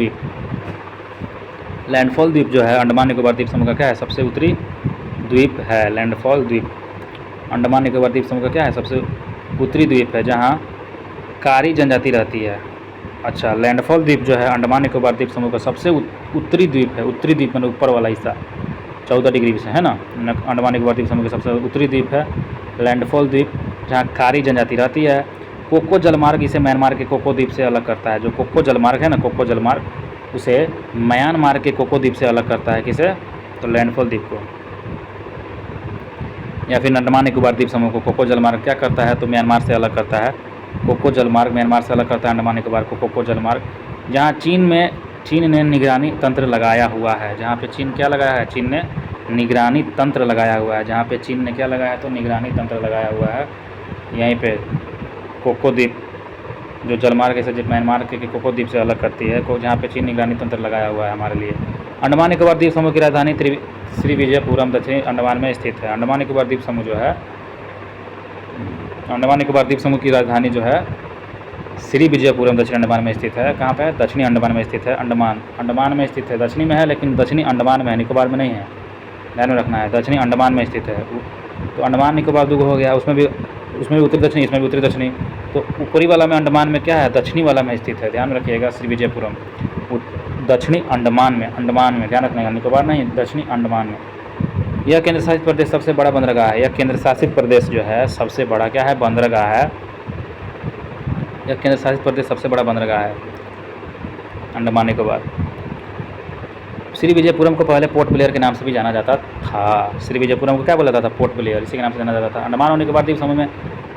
द्वीप जो है अंडमान निकोबार द्वीप समूह का क्या है? सबसे उत्तरी द्वीप है लैंडफॉल द्वीप। अंडमान निकोबार द्वीप समूह का क्या है, सबसे उत्तरी द्वीप है जहाँ कारी जनजाति रहती है। अच्छा, लैंडफॉल द्वीप जो है अंडमान निकोबार द्वीप समूह का सबसे उत्तरी द्वीप है। उत्तरी द्वीप मतलब ऊपर वाला हिस्सा 14 डिग्री से, है ना। अंडमान निकोबार द्वीप समूह का सबसे उत्तरी द्वीप है लैंडफॉल द्वीप, जहाँ कारी जनजाति रहती है। कोको जलमार्ग इसे म्यांमार के कोको द्वीप से अलग करता है। जो कोको जलमार्ग है ना, कोको जलमार्ग, उसे म्यांमार के कोको द्वीप से अलग करता है। किसे, तो लैंडफॉल द्वीप को। या फिर अंडमान निकोबार द्वीप समूह को कोको जलमार्ग क्या करता है, तो म्यांमार से अलग करता है। कोको जलमार्ग म्यांमार से अलग करता है अंडमान निकोबार को कोको जलमार्ग, जहाँ चीन ने निगरानी तंत्र लगाया हुआ है। जहाँ पे चीन क्या लगाया है, चीन ने निगरानी तंत्र लगाया हुआ है। जहाँ पे चीन ने क्या लगाया है, तो निगरानी तंत्र लगाया हुआ है। यहीं पे कोको द्वीप जो जलमार्ग से जब म्यांमार के कोको द्वीप से अलग करती है, जहाँ पे चीन निगरानी तंत्र लगाया हुआ है हमारे लिए। अंडमान निकोबार द्वीप समूह की राजधानी श्रीविजयपुरम दक्षिणी अंडमान में स्थित है। अंडमान निकोबार द्वीप समूह जो है, अंडमान निकोबार द्वीप समूह की राजधानी जो है श्रीविजयपुरम दक्षिणी अंडमान में स्थित है। कहाँ पे है, दक्षिणी अंडमान में स्थित है। अंडमान में स्थित है, दक्षिणी में है लेकिन दक्षिणी अंडमान में है, निकोबार में नहीं है, ध्यान में रखना है। दक्षिणी अंडमान में स्थित है। तो अंडमान निकोबार दो हो गया, उसमें भी उत्तरी दक्षिणी, इसमें भी उत्तरी दक्षिणी। तो ऊपरी वाला में अंडमान में क्या है, दक्षिणी वाला में स्थित है, ध्यान में रखिएगा। श्रीविजयपुरम दक्षिणी अंडमान में ध्यान रखना है, निकोबार नहीं, दक्षिणी अंडमान में। यह केंद्र शासित प्रदेश सबसे बड़ा बंदरगाह है। यह केंद्र शासित प्रदेश जो है सबसे बड़ा क्या है, बंदरगाह है। यह केंद्र शासित प्रदेश सबसे बड़ा बंदरगाह है अंडमान निकोबार। श्रीविजयपुरम को पहले पोर्ट ब्लेयर के नाम से भी जाना जाता था। श्रीविजयपुरम को क्या बोला जाता था, पोर्ट ब्लेयर, इसी के नाम से जाना जाता था। अंडमान और निकोबार द्वीप समूह में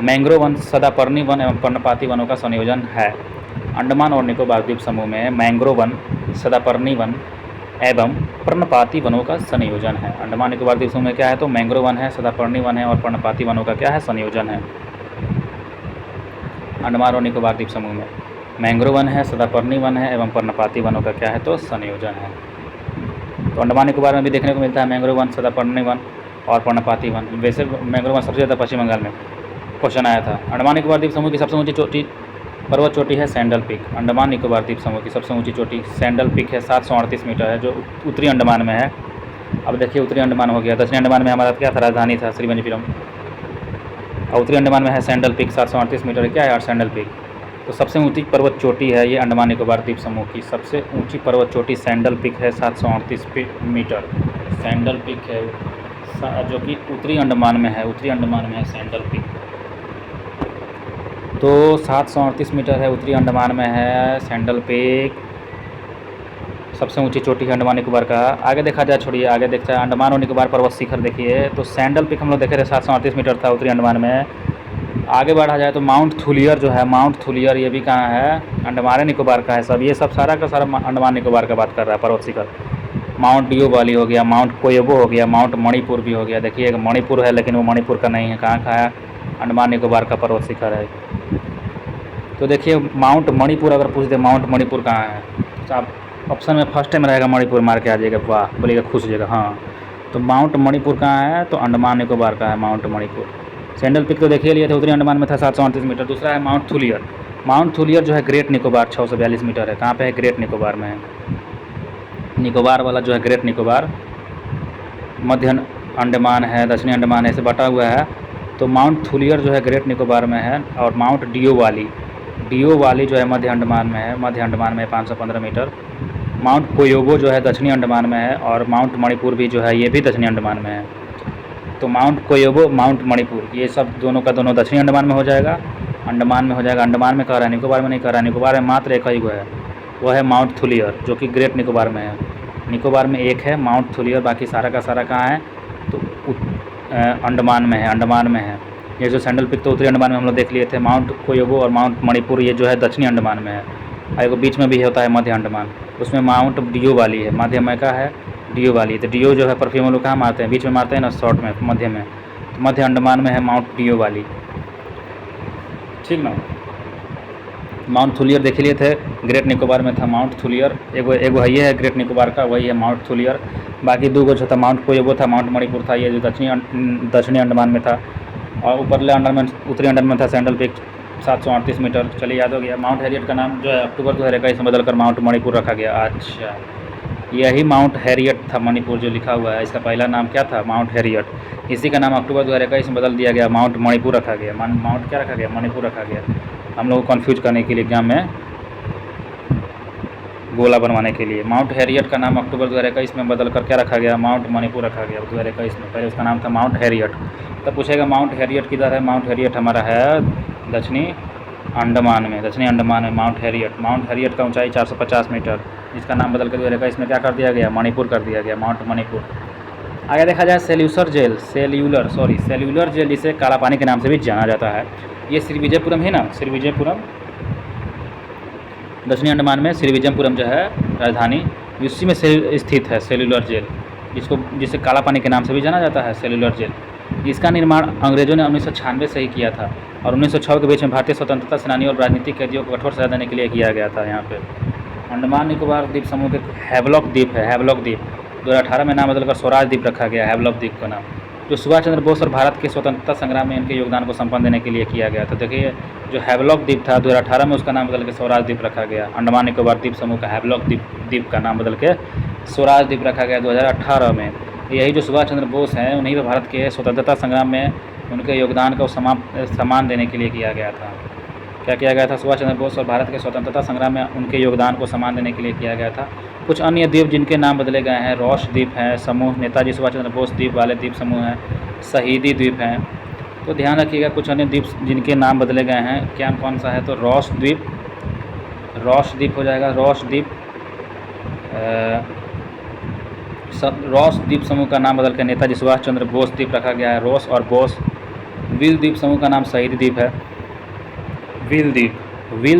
मैंग्रोव वन, सदापर्णी वन एवं पर्णपाती वनों का संयोजन है। अंडमान और निकोबार द्वीप समूह में मैंग्रोव वन, सदापर्णी वन एवं पर्णपाती वनों का संयोजन है। अंडमान निकोबार द्वीप समूह में क्या है, तो मैंग्रोव वन है, सदापर्णी वन है और पर्णपाती वनों का क्या है, संयोजन है। अंडमान और निकोबार द्वीप समूह में मैंग्रोव वन है, सदापर्णी वन है एवं पर्णपाती वनों का क्या है, तो संयोजन है। तो अंडमान निकोबार में भी देखने को मिलता है मैंग्रोव वन, सदापर्णी वन और पर्णपाती वन। वैसे मैंग्रोव वन सबसे ज़्यादा पश्चिम बंगाल में क्वेश्चन आया था। अंडमान निकोबार द्वीप समूह की सबसे ऊंची पर्वत चोटी है सैंडल पीक। अंडमान निकोबार द्वीप समूह की सबसे ऊंची चोटी सैंडल पीक है, 738 मीटर है, जो उत्तरी अंडमान में है। अब देखिए उत्तरी अंडमान हो गया, दक्षिणी अंडमान में हमारा क्या था, राजधानी था श्रीविजयपुरम, और उत्तरी अंडमान में है सैंडल पीक 738 मीटर, क्या है यार सैंडल पीक। तो सबसे ऊंची पर्वत चोटी है ये अंडमान निकोबार द्वीप समूह की, सबसे ऊंची पर्वत चोटी सैंडल पीक है 738 मीटर, सैंडल पीक है जो कि उत्तरी अंडमान में है, उत्तरी अंडमान में है सैंडल पीक। तो 738 मीटर है, उत्तरी अंडमान में है सैंडल पीक, सबसे ऊंची चोटी है अंडमान निकोबार का। आगे देखा जाए, छोड़िए आगे देखते हैं अंडमान और निकोबार पर्वत शिखर देखिए। तो सैंडल पीक हम लोग देखे थे 738 मीटर था उत्तरी अंडमान में। आगे बढ़ा जाए तो माउंट थुलियर जो है, माउंट थुलियर ये भी कहाँ है, अंडमान निकोबार का है सब। ये सब सारा का सारा अंडमान निकोबार का बात कर रहा है पर्वत शिखर। माउंट डियो वाली हो गया, माउंट कोयोबो हो गया, माउंट मणिपुर भी हो गया। देखिए मणिपुर है लेकिन वो मणिपुर का नहीं है, कहाँ का है, अंडमान निकोबार का पर्वत शिखर है। तो देखिए माउंट मणिपुर अगर पूछ दे माउंट मणिपुर कहाँ है, तो आप ऑप्शन में फर्स्ट टाइम रहेगा मणिपुर, मार के आ जाएगा, वाह बोलिएगा, खुश हो जाएगा। हाँ, तो माउंट मणिपुर कहाँ है, तो अंडमान निकोबार का है माउंट मणिपुर। सैंडल पीक तो देखिए लिए थे, उत्तरी अंडमान में था 738 मीटर। दूसरा है माउंट थुलियर। माउंट थुलियर जो है ग्रेट निकोबार 642 मीटर है। कहाँ पे है, ग्रेट निकोबार में है। निकोबार वाला जो है ग्रेट निकोबार मध्य अंडमान है, दक्षिणी अंडमान है, ऐसे बटा हुआ है। तो माउंट थुलियर जो है ग्रेट निकोबार में है, और माउंट डियो वाली जो है मध्य अंडमान में है, मध्य अंडमान में 515 मीटर। माउंट कोयोबो जो है दक्षिणी अंडमान में है, और माउंट मणिपुर भी जो है ये भी दक्षिणी अंडमान में है। तो माउंट कोयोबो, माउंट मणिपुर, ये सब दोनों का दोनों दक्षिणी अंडमान में हो जाएगा, अंडमान में हो जाएगा। अंडमान में कह रहा है, निकोबार में नहीं कह रहा है। निकोबार में मात्र एक ही है, वह है माउंट थुलियर जो कि ग्रेट निकोबार में है। निकोबार में एक है माउंट थुलियर, बाकी सारा का सारा कहाँ है, तो अंडमान में है, अंडमान में है। ये जो सैंडल पीक तो उत्तरी अंडमान में हम लोग देख लिए थे। माउंट कोयोबो और माउंट मणिपुर ये जो है दक्षिणी अंडमान में है, और एक बीच में भी होता है मध्य अंडमान, उसमें माउंट डियो वाली है, मध्य में का है डियो वाली। तो डियो जो है परफ्यूम हम लोग कहाँ मारते हैं, बीच में मारते हैं ना, शॉर्ट में, मध्य में। तो मध्य अंडमान में है माउंट डियो वाली, ठीक ना। माउंट थुलियर देख लिए थे, ग्रेट निकोबार में था माउंट थुलियर, एगो है ये है ग्रेट निकोबार का, वही है माउंट थुलियर। बाकी दो जो था माउंट कोयोबो था, माउंट मणिपुर था, ये जो दक्षिणी अंडमान में था। और ऊपरले अंडमान, उत्तरी अंडमान में था सैंडल पीक 738 मीटर। चलिए याद हो गया। माउंट हैरियट का नाम जो है अक्टूबर 2021 में बदलकर माउंट मणिपुर रखा गया। अच्छा, यही माउंट हैरियट था मणिपुर जो लिखा हुआ है, इसका पहला नाम क्या था? Mount Harriet. इसी का नाम अक्टूबर 2021 में बदल दिया गया, माउंट मणिपुर रखा गया। माउंट क्या रखा गया? मणिपुर रखा गया, हम लोग को कन्फ्यूज करने के लिए एग्जाम में, गोला बनवाने के लिए। माउंट हैरियट का नाम अक्टूबर 2021 में बदल कर क्या रखा गया? माउंट मणिपुर रखा गया 2021 में। पहले उसका नाम था माउंट हैरियट। तब पूछेगा माउंट हैरियट किधर है? माउंट हैरियट हमारा है दक्षिणी अंडमान में, दक्षिणी अंडमान में माउंट हैरियट। माउंट हैरियट का ऊंचाई 450 मीटर, जिसका नाम बदल कर 2021 में क्या कर दिया गया? मणिपुर कर दिया गया, माउंट मणिपुर। आगे देखा जाए सेल्यूलर जेल जिसे काला पानी के नाम से भी जाना जाता है। ये श्रीविजयपुरम है ना, श्रीविजयपुरम दक्षिणी अंडमान में श्रीविजयपुरम जो है राजधानी, उसी में स्थित है सेल्यूलर जेल, जिसे काला पानी के नाम से भी जाना जाता है, सेल्यूलर जेल। इसका निर्माण अंग्रेजों ने 1996 से ही किया था और 1906 के बीच में भारतीय स्वतंत्रता सेनानियों और राजनीतिक कैदियों को कठोर सजा देने के लिए किया गया था। यहाँ पे अंडमान निकोबार द्वीप समूह के हैवलॉक द्वीप है, हैवलॉक द्वीप 2018 में नाम बदलकर स्वराज द्वीप रखा गया, हैवलॉक द्वीप का नाम, जो सुभाष चंद्र बोस और भारत के स्वतंत्रता संग्राम में इनके योगदान को संपन्न देने के लिए किया गया था। देखिए जो हैवलॉक द्वीप था 2018 में उसका नाम बदल के स्वराज द्वीप रखा गया। अंडमान निकोबार द्वीप समूह का हैवलॉक द्वीप का नाम बदल के स्वराज द्वीप रखा गया 2018 में। यही जो सुभाष चंद्र बोस हैं उन्हीं पर भारत के स्वतंत्रता संग्राम में उनके योगदान को सम्मान देने के लिए किया गया था। क्या किया गया था? सुभाष चंद्र बोस और भारत के स्वतंत्रता संग्राम में उनके योगदान को सम्मान देने के लिए किया गया था। कुछ अन्य द्वीप जिनके नाम बदले गए हैं, रॉस द्वीप है समूह, नेताजी सुभाष चंद्र बोस द्वीप वाले द्वीप समूह हैं, शहीदी द्वीप हैं। तो ध्यान रखिएगा कुछ अन्य द्वीप जिनके नाम बदले गए हैं, क्या कौन सा है? तो रॉस द्वीप हो जाएगा, रॉस द्वीप समूह का नाम बदल कर नेताजी सुभाष चंद्र बोस द्वीप रखा गया है, रॉस और बोस। विल द्वीप समूह का नाम शहीदी द्वीप है, विल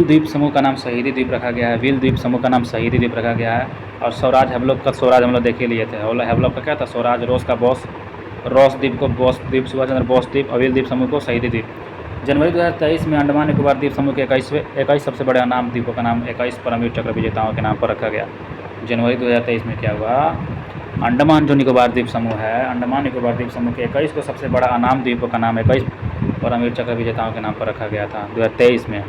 द्वीप समूह का नाम शहीदी द्वीप रखा गया है, विल द्वीप समूह का नाम शहीदी द्वीप रखा गया है। और स्वराज हैवलॉक का स्वराज हम लोग देख ही लिए थे, हैवलॉक का क्या था? स्वराज, रोस का बॉस, रॉस द्वीप को बॉस द्वीप, सुभाष चंद्र बोस द्वीप, और विल द्वीप समूह को शहीदी द्वीप। जनवरी 2023 में अंडमान निकोबार द्वीप समूह के 21 सबसे बड़े अनाम द्वीपों का नाम 21 परमवीर चक्र विजेताओं के नाम पर रखा गया। जनवरी 2023 में क्या हुआ? अंडमान जो निकोबार द्वीप समूह है, अंडमान निकोबार द्वीप समूह के 21 को सबसे बड़ा अनाम द्वीपों का नाम 21 परमवीर चक्र विजेताओं के नाम पर रखा गया था 2023 में।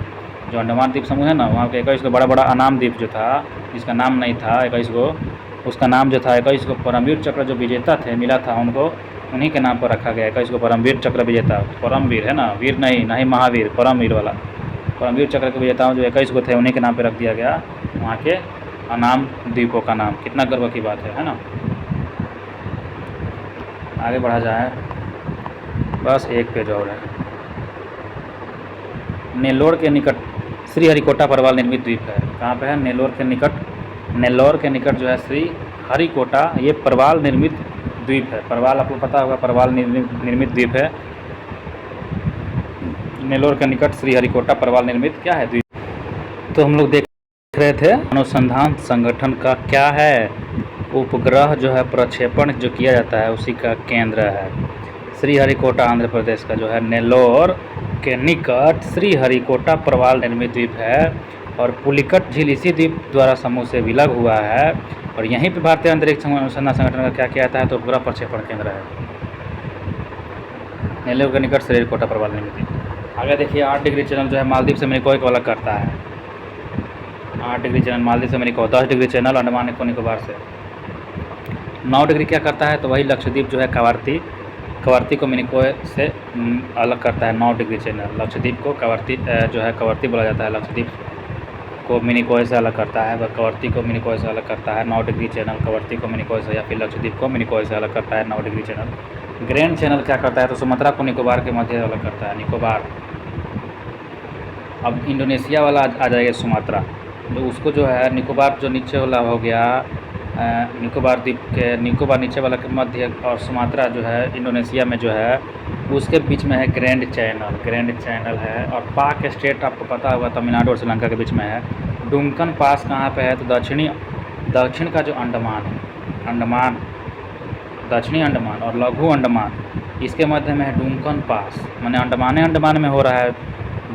जो अंडमान द्वीप समूह है ना, वहाँ के 21 को बड़ा अनाम द्वीप जो था, जिसका नाम नहीं था 21 को, उसका नाम जो था 21 को परमवीर चक्र जो विजेता थे मिला था उनको, उन्हीं के नाम पर रखा गया 21 को परमवीर चक्र विजेता। परमवीर है ना, वीर नहीं महावीर, परमवीर वाला, परमवीर चक्र के विजेताओं जो 21 को थे उन्हीं के नाम पर रख दिया गया वहाँ के अनाम द्वीपों का नाम। कितना गर्व की बात है ना। आगे बढ़ा जाए, बस एक पेज और है। नेल्लोर के निकट श्रीहरिकोटा परवाल निर्मित द्वीप है। कहाँ पे है? नेल्लोर के निकट जो है श्रीहरिकोटा, ये परवाल निर्मित द्वीप है। परवाल आपको पता होगा, परवाल निर्मित द्वीप है। नेल्लोर के निकट श्रीहरिकोटा परवाल निर्मित क्या है? द्वीप। तो हम लोग देख रहे थे अनुसंधान संगठन का क्या है? उपग्रह जो है प्रक्षेपण जो किया जाता है उसी का केंद्र है श्रीहरिकोटा, आंध्र प्रदेश का जो है नेल्लोर के निकट श्रीहरिकोटा परवाल निर्मित द्वीप है। और पुलिकट झील इसी द्वीप द्वारा समूह से विलग हुआ है। और यहीं पे भारतीय अंतरिक्ष अनुसंधान संगठन का क्या कहता है? तो उपग्रह प्रक्षेपण केंद्र है, नेल्लोर के निकट श्रीहरिकोटा परवाल निर्मित द्वीप। आगे देखिए 8 डिग्री चैनल जो है मालदीव से अमेरिका को अलग करता है। 8 डिग्री चैनल मालदीव से America, 10 degree channel Andaman Nicobar से। 9 डिग्री क्या करता है? तो वही लक्षद्वीप जो है कवारती को मिनिकॉय से अलग करता है। 9 डिग्री चैनल लक्षद्वीप को कवारती बोला जाता है, लक्षद्वीप को मिनिकॉय से अलग करता है, वह कवारती को मिनिकॉय से अलग करता है। 9 डिग्री चैनल कवारती को मिनिकॉय से या फिर लक्षद्वीप को मिनिकॉय से अलग करता है 9 डिग्री चैनल। ग्रैंड चैनल क्या करता है? तो सुमात्रा को निकोबार के मध्य अलग करता है, निकोबार। अब इंडोनेशिया वाला आ जाएगा सुमात्रा, तो उसको जो है निकोबार जो नीचे वाला हो गया, निकोबार द्वीप के निकोबार नीचे वाला के मध्य, और सुमात्रा जो है इंडोनेशिया में जो है उसके बीच में है ग्रैंड चैनल है। और पाक स्टेट आपको पता होगा तमिलनाडु और श्रीलंका के बीच में है। डुंकन पास कहाँ पे है? तो दक्षिण का जो अंडमान है, दक्षिणी अंडमान और लघु अंडमान, इसके मध्य में है डुंकन पास, माने अंडमान में हो रहा है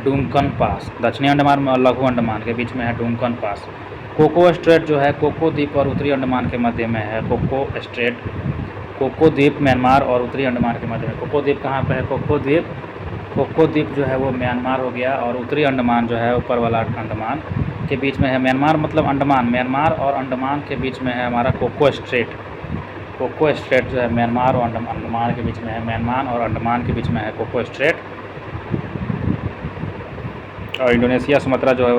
डुंकन पास। दक्षिणी अंडमान और लघु अंडमान के बीच में है डुंकन पास। कोको स्ट्रेट जो है कोको द्वीप और उत्तरी अंडमान के मध्य में है कोको द्वीप म्यांमार और उत्तरी अंडमान के मध्य में। कोको द्वीप कहाँ पे है? कोको द्वीप जो है वो म्यांमार हो गया, और उत्तरी अंडमान जो है ऊपर वाला अंडमान के बीच में है। म्यांमार मतलब अंडमान, म्यांमार और अंडमान के बीच में है हमारा कोको स्ट्रेट। कोको स्ट्रेट जो है म्यांमार और अंडमान के बीच में है, म्यांमार और अंडमान के बीच में है कोको स्ट्रेट। और इंडोनेशिया सुमात्रा जो है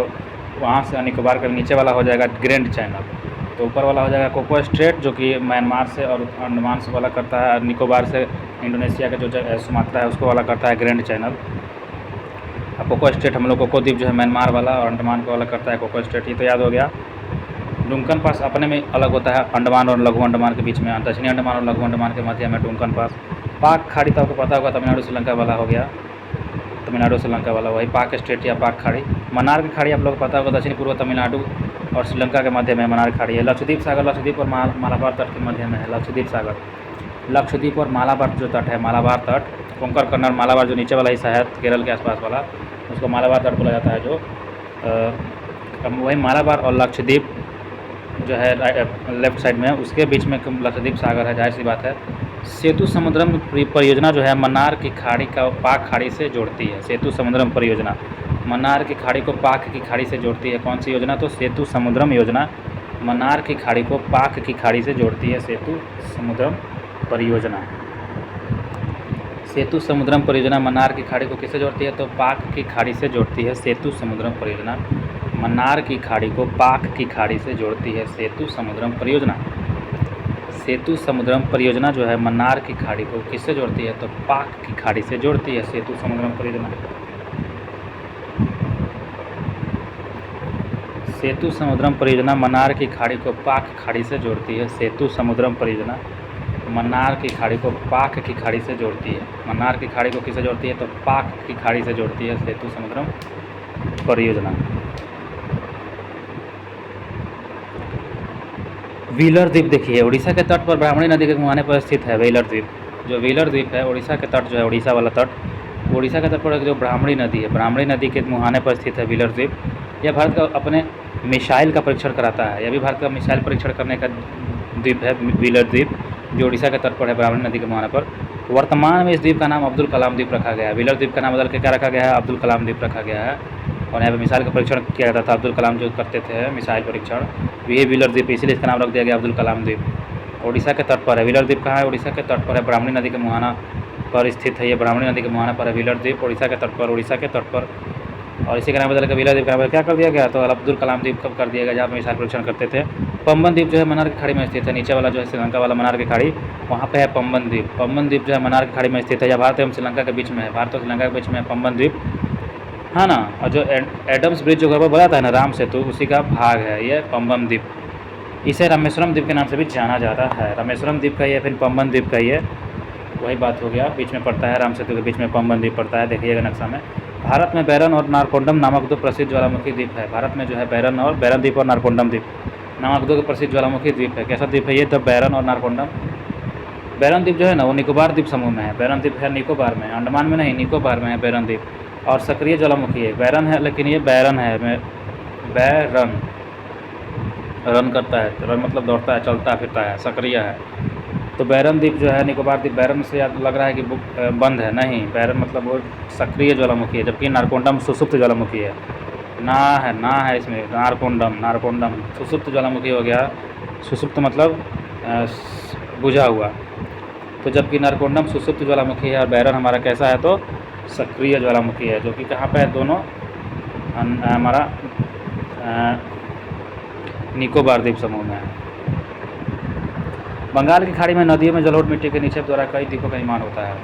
वहाँ से निकोबार का नीचे वाला हो जाएगा ग्रैंड चैनल, तो ऊपर वाला हो जाएगा कोको स्ट्रेट जो कि म्यांमार से और अंडमान से वाला करता है, निकोबार से इंडोनेशिया का जो सुमात्रा है उसको वाला करता है ग्रैंड चैनल। अब कोको स्ट्रेट हम लोग कोको द्वीप जो है म्यांमार वाला और अंडमान को वाला करता है कोको स्ट्रेट, ये तो याद हो गया। डुंकन पास अपने में अलग होता है अंडमान और लघु अंडमान के बीच में, दक्षिणी अंडमान और लघु अंडमान के मध्य में डुंकन पास। पाक खाड़ी तो आपको पता होगा तमिलनाडु श्रीलंका वाला हो गया, तमिलनाडु श्रीलंका वाला वही पाक स्ट्रेट या पाक खाड़ी। मन्नार की खाड़ी आप लोग को पता होगा दक्षिण पूर्व तमिलनाडु और श्रीलंका के मध्य में मन्नार खाड़ी है। लक्षद्वीप सागर लक्षद्वीप और मालाबार तट के मध्य में है लक्षद्वीप सागर। लक्षद्वीप और मालाबार जो तट है, मालाबार तट, कोंकण कन्नड़ मालाबार जो नीचे वाला हिस्सा है केरल के आसपास वाला, उसको मालाबार तट बोला जाता है। जो वही मालाबार और लक्षद्वीप जो है लेफ्ट साइड में, उसके बीच में लक्षद्वीप सागर है, जाहिर सी बात है। सेतु समुद्रम परियोजना जो है मन्नार की खाड़ी का पाक खाड़ी से जोड़ती है। सेतु समुद्रम परियोजना मन्नार की खाड़ी को पाक की खाड़ी से जोड़ती है। कौन सी योजना? तो सेतु समुद्रम योजना मन्नार की खाड़ी को पाक की खाड़ी से जोड़ती है, सेतु समुद्रम परियोजना। सेतु समुद्रम परियोजना मन्नार की खाड़ी को किससे जोड़ती है? तो पाक की खाड़ी से जोड़ती है। सेतु समुद्रम परियोजना मन्नार की खाड़ी को पाक की खाड़ी से जोड़ती है, सेतु समुद्रम परियोजना। सेतु समुद्रम परियोजना जो है मन्नार की खाड़ी को किससे जोड़ती है? तो पाक की खाड़ी से जोड़ती है, सेतु समुद्रम परियोजना। सेतु समुद्रम परियोजना मन्नार की खाड़ी को पाक खाड़ी से जोड़ती है, सेतु समुद्रम परियोजना मन्नार की खाड़ी को पाक की खाड़ी से जोड़ती है। मन्नार की खाड़ी को किससे जोड़ती है? तो पाक की खाड़ी से जोड़ती है, सेतु समुद्रम परियोजना। व्हीलर द्वीप देखिए, उड़ीसा के तट पर ब्राह्मणी नदी के मुहाने पर स्थित है व्हीलर द्वीप। जो व्हीलर द्वीप है उड़ीसा के तट जो है, उड़ीसा वाला तट, उड़ीसा के तट पर जो ब्राह्मणी नदी है, ब्राह्मणी नदी के मुहाने पर स्थित है व्हीलर द्वीप। यह भारत का अपने मिसाइल का परीक्षण कराता है। यह भी भारत का मिसाइल परीक्षण करने का द्वीप है व्हीलर द्वीप, जो उड़ीसा के तट पर है ब्राह्मणी नदी के मुहाने पर। वर्तमान में इस द्वीप का नाम अब्दुल कलाम द्वीप रखा गया है। व्हीलर द्वीप का नाम बदल के क्या रखा गया है? अब्दुल कलाम द्वीप रखा गया है। और यहाँ पर मिसाइल का परीक्षण किया जाता था, अब्दुल कलाम जो करते थे मिसाइल परीक्षण, ये व्हीलर द्वीप, इसीलिए इसका नाम रख दिया गया अब्दुल कलाम द्वीप। उड़ीसा के तट पर है व्हीलर द्वीप। कहाँ है? उड़ीसा के तट पर है, ब्राह्मणी नदी के मुहाना पर स्थित है। ये ब्राह्मणी नदी के मुहाना पर है व्हीलर द्वीप, उड़ीसा के तट पर, उड़ीसा के तट पर। और इसी का नाम बदल कर व्हीलर द्वीप का नाम क्या कर दिया गया? तो अब्दुल कलाम द्वीप कब कर दिया गया? जहाँ पर मिसाइल परीक्षण करते थे। पंबन द्वीप जो है मन्नार की खाड़ी में स्थित है, नीचे वाला जो है श्रीलंका वाला मन्नार की खाड़ी, वहाँ पे है पंबन द्वीप। पंबन द्वीप जो है मन्नार की खाड़ी में स्थित है, या भारत एवं श्रीलंका के बीच में है, भारत और श्रीलंका के बीच में है पंबन द्वीप, है ना। और जो एडम्स ब्रिज जो घर बोला था ना राम सेतु, उसी का भाग है ये पंबन द्वीप। इसे रामेश्वरम द्वीप के नाम से भी जाना जाता है। रामेश्वरम द्वीप का ये, फिर पंबन द्वीप का ये, वही बात हो गया। बीच में पड़ता है राम सेतु के बीच में पंबन द्वीप पड़ता है, देखिएगा नक्शा में। भारत में बैरन और नारकोंडम नामक दो प्रसिद्ध ज्वालामुखी द्वीप है। भारत में जो है बैरन द्वीप और नारकोंडम द्वीप नामक दो प्रसिद्ध ज्वालामुखी द्वीप है। कैसा द्वीप है ये? तो बैरन और नारकोंडम। बैरन द्वीप जो है ना वो निकोबार द्वीप समूह में है। बैरन द्वीप है निकोबार में, अंडमान में नहीं, निकोबार में है बैरन द्वीप। और सक्रिय ज्वालामुखी है, बैरन है लेकिन ये बैरन है, बैरन रन करता है, रन मतलब दौड़ता है, चलता फिरता है, सक्रिय है। तो बैरन द्वीप जो है निकोबार द्वीप, बैरन से याद लग रहा है कि बंद है, नहीं, बैरन मतलब वो सक्रिय ज्वालामुखी है, जबकि नारकोंडम सुसुप्त ज्वालामुखी है। ना है इसमें, नारकोंडम सुसुप्त ज्वालामुखी हो गया। सुसुप्त मतलब बुझा हुआ, तो जबकि नारकोंडम सुसुप्त ज्वालामुखी है और बैरन हमारा कैसा है? तो सक्रिय ज्वालामुखी है, जो कि कहाँ पे है? दोनों हमारा निकोबार द्वीप समूह में है। बंगाल की खाड़ी में नदियों में जलोढ़ मिट्टी के निक्षेप द्वारा कई द्वीपों का निर्माण होता है।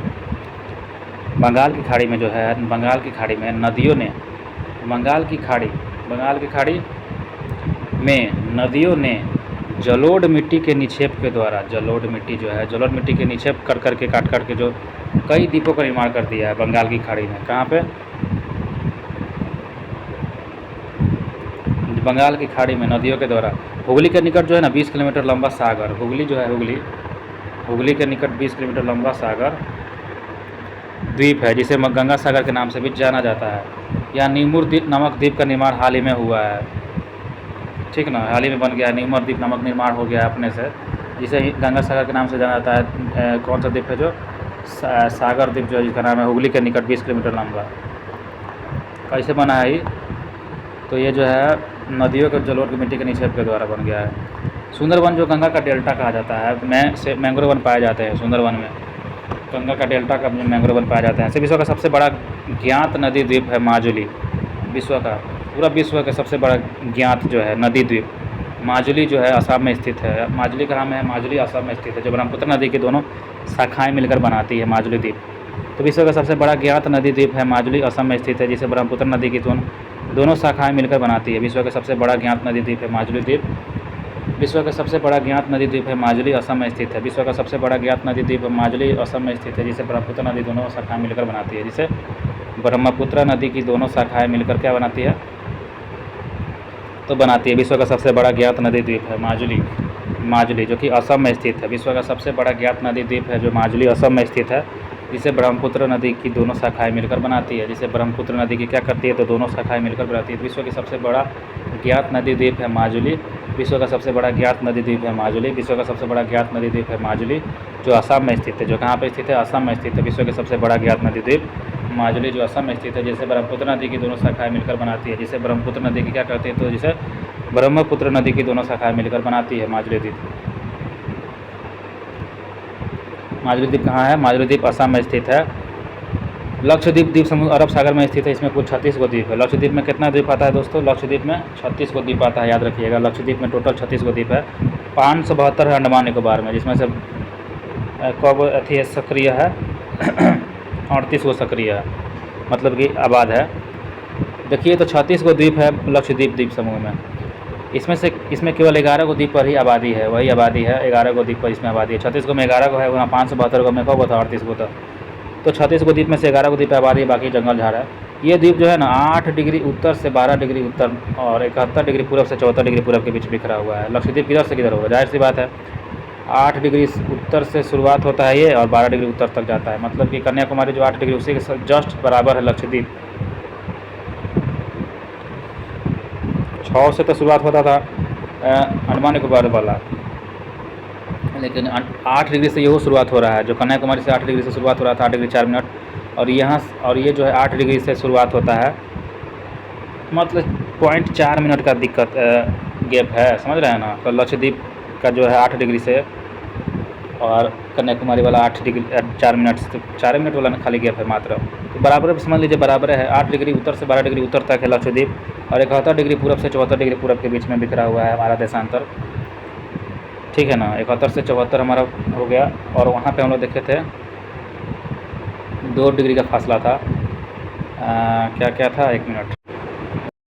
बंगाल की खाड़ी में जो है, बंगाल की खाड़ी में नदियों ने, बंगाल की खाड़ी में नदियों ने जलोढ़ मिट्टी के निक्षेप के द्वारा, जलोढ़ मिट्टी जो है, जलोढ़ मिट्टी के निक्षेप कर करके काट के जो कई द्वीपों का निर्माण कर दिया है बंगाल की खाड़ी में। कहाँ पे? बंगाल की खाड़ी में नदियों के द्वारा। हुगली के निकट जो है ना 20 किलोमीटर लंबा सागर, हुगली जो है, हुगली के निकट 20 किलोमीटर लंबा सागर द्वीप है, जिसे गंगा सागर के नाम से भी जाना जाता है। यहाँ नीमुर द्वीप नामक द्वीप का निर्माण हाल ही में हुआ है, ठीक ना, हाल ही में बन गया है। नीमुर द्वीप नामक निर्माण हो गया है अपने से, जिसे गंगा सागर के नाम से जाना जाता है। कौन सा द्वीप है? जो सागर द्वीप जो है, जिसका नाम है हुगली के निकट 20 किलोमीटर लंबा। कैसे बना है ये? तो ये जो है नदियों के जलोढ़ की मिट्टी के निक्षेप के द्वारा बन गया है। सुंदरवन जो गंगा का डेल्टा कहा जाता है, मैंग्रोव वन पाए जाते हैं सुंदरवन में। गंगा का डेल्टा का मैंग्रोव वन पाए जाते हैं। ऐसे विश्व का सबसे बड़ा ज्ञात नदी द्वीप है माजुली। विश्व का पूरा विश्व का सबसे बड़ा ज्ञात जो है नदी द्वीप माजुली जो है असम में स्थित है। माजुली कहाँ में है? माजुली असम में स्थित है, जो ब्रह्मपुत्र नदी की दोनों शाखाएं मिलकर बनाती है माजुली द्वीप। तो विश्व का सबसे बड़ा ज्ञात नदी द्वीप है माजुली, असम में स्थित है, जिसे ब्रह्मपुत्र नदी की दोनों शाखाएं मिलकर बनाती है। विश्व का सबसे बड़ा ज्ञात नदी द्वीप है माजुली द्वीप। विश्व का सबसे बड़ा ज्ञात नदी द्वीप है माजुली, असम में स्थित है। विश्व का सबसे बड़ा ज्ञात नदी द्वीप माजुली, असम में स्थित है, जिसे ब्रह्मपुत्र नदी दोनों शाखाएं मिलकर बनाती है। जिसे ब्रह्मपुत्र नदी की दोनों शाखाएं मिलकर क्या बनाती है? तो बनाती है। विश्व का सबसे बड़ा ज्ञात नदी द्वीप है माजुली, जो कि असम में स्थित है। विश्व का सबसे बड़ा ज्ञात नदी द्वीप है जो माजुली, असम में स्थित है, जिसे ब्रह्मपुत्र नदी की दोनों शाखाएं मिलकर बनाती है। जिसे ब्रह्मपुत्र नदी की क्या करती है? तो दोनों शाखाएं मिलकर बनाती है। विश्व की सबसे बड़ा ज्ञात नदी द्वीप है माजुली। विश्व का सबसे बड़ा ज्ञात नदी द्वीप है माजुली। विश्व का सबसे बड़ा ज्ञात नदी द्वीप है माजुली, जो असम में स्थित है। जो कहाँ पे स्थित है? असम में स्थित है। विश्व के सबसे बड़ा ज्ञात नदी द्वीप माजुली, जो असम में स्थित है, जिसे ब्रह्मपुत्र नदी की दोनों शाखाएं मिलकर बनाती है। जिसे ब्रह्मपुत्र नदी की क्या करती है? तो जिसे ब्रह्मपुत्र नदी की दोनों शाखाएं मिलकर बनाती है माजुली द्वीप। माजुली द्वीप कहाँ है? माजुली द्वीप असम में स्थित है। लक्षद्वीप द्वीप समूह अरब सागर में स्थित है। इसमें कुल 36 गो द्वीप है। लक्षद्वीप में कितना द्वीप आता है दोस्तों? लक्षद्वीप में 36 गो द्वीप आता है, याद रखिएगा। लक्षद्वीप में टोटल 36 गो द्वीप है। 572 है अंडमान निकोबार में, जिसमें से कब अथी है सक्रिय है 38 गो सक्रिय है, मतलब कि आबाद है। देखिए तो 36 गो द्वीप है लक्षद्वीप द्वीप समूह में। इसमें केवल 11 गो द्वीप पर ही आबादी है, वही आबादी है 11 गो द्वीप पर इसमें आबादी है। 36 गो में 11 गो है, वहाँ 572 गो में कब था? 38 गो था। तो 36 गो द्वीप में से 11 गो द्वीप आबादी है, बाकी जंगल झाड़ है। ये द्वीप जो है ना 8 डिग्री उत्तर से 12 डिग्री उत्तर और 71 डिग्री पूरब से 74 डिग्री पूरब के बीच बिखरा हुआ है। लक्षद्वीप किधर से किधर होगा? जाहिर सी बात है 8 डिग्री उत्तर से शुरुआत होता है ये और 12 डिग्री उत्तर तक जाता है। मतलब कि कन्याकुमारी जो 8 डिग्री उसी के जस्ट बराबर है लक्षद्वीप। 6 से तो शुरुआत होता था अंडमान निकोबार वाला, लेकिन 8 डिग्री से यही शुरुआत हो रहा है। जो कन्याकुमारी से 8 डिग्री से शुरुआत हो रहा था 8 डिग्री 4 मिनट, और ये जो है 8 डिग्री से शुरुआत होता है, मतलब 0.4 मिनट का दिक्कत गैप है, समझ रहे हैं ना। तो लक्षद्वीप का जो है 8 डिग्री से और कन्याकुमारी वाला 8 डिग्री 4 मिनट से 4 मिनट वाला खाली गैप है मात्र। तो बराबर समझ लीजिए, बराबर है। 8 डिग्री उत्तर से 12 डिग्री उत्तर तक है लक्षद्वीप, और 71 डिग्री पूरब से 74 डिग्री पूरब के बीच में बिखरा हुआ है हमारा देशांतर, ठीक है ना। 71 से 74 हमारा हो गया। और वहाँ पे हम लोग देखे थे 2 डिग्री का फासला था। क्या क्या था? 1 मिनट।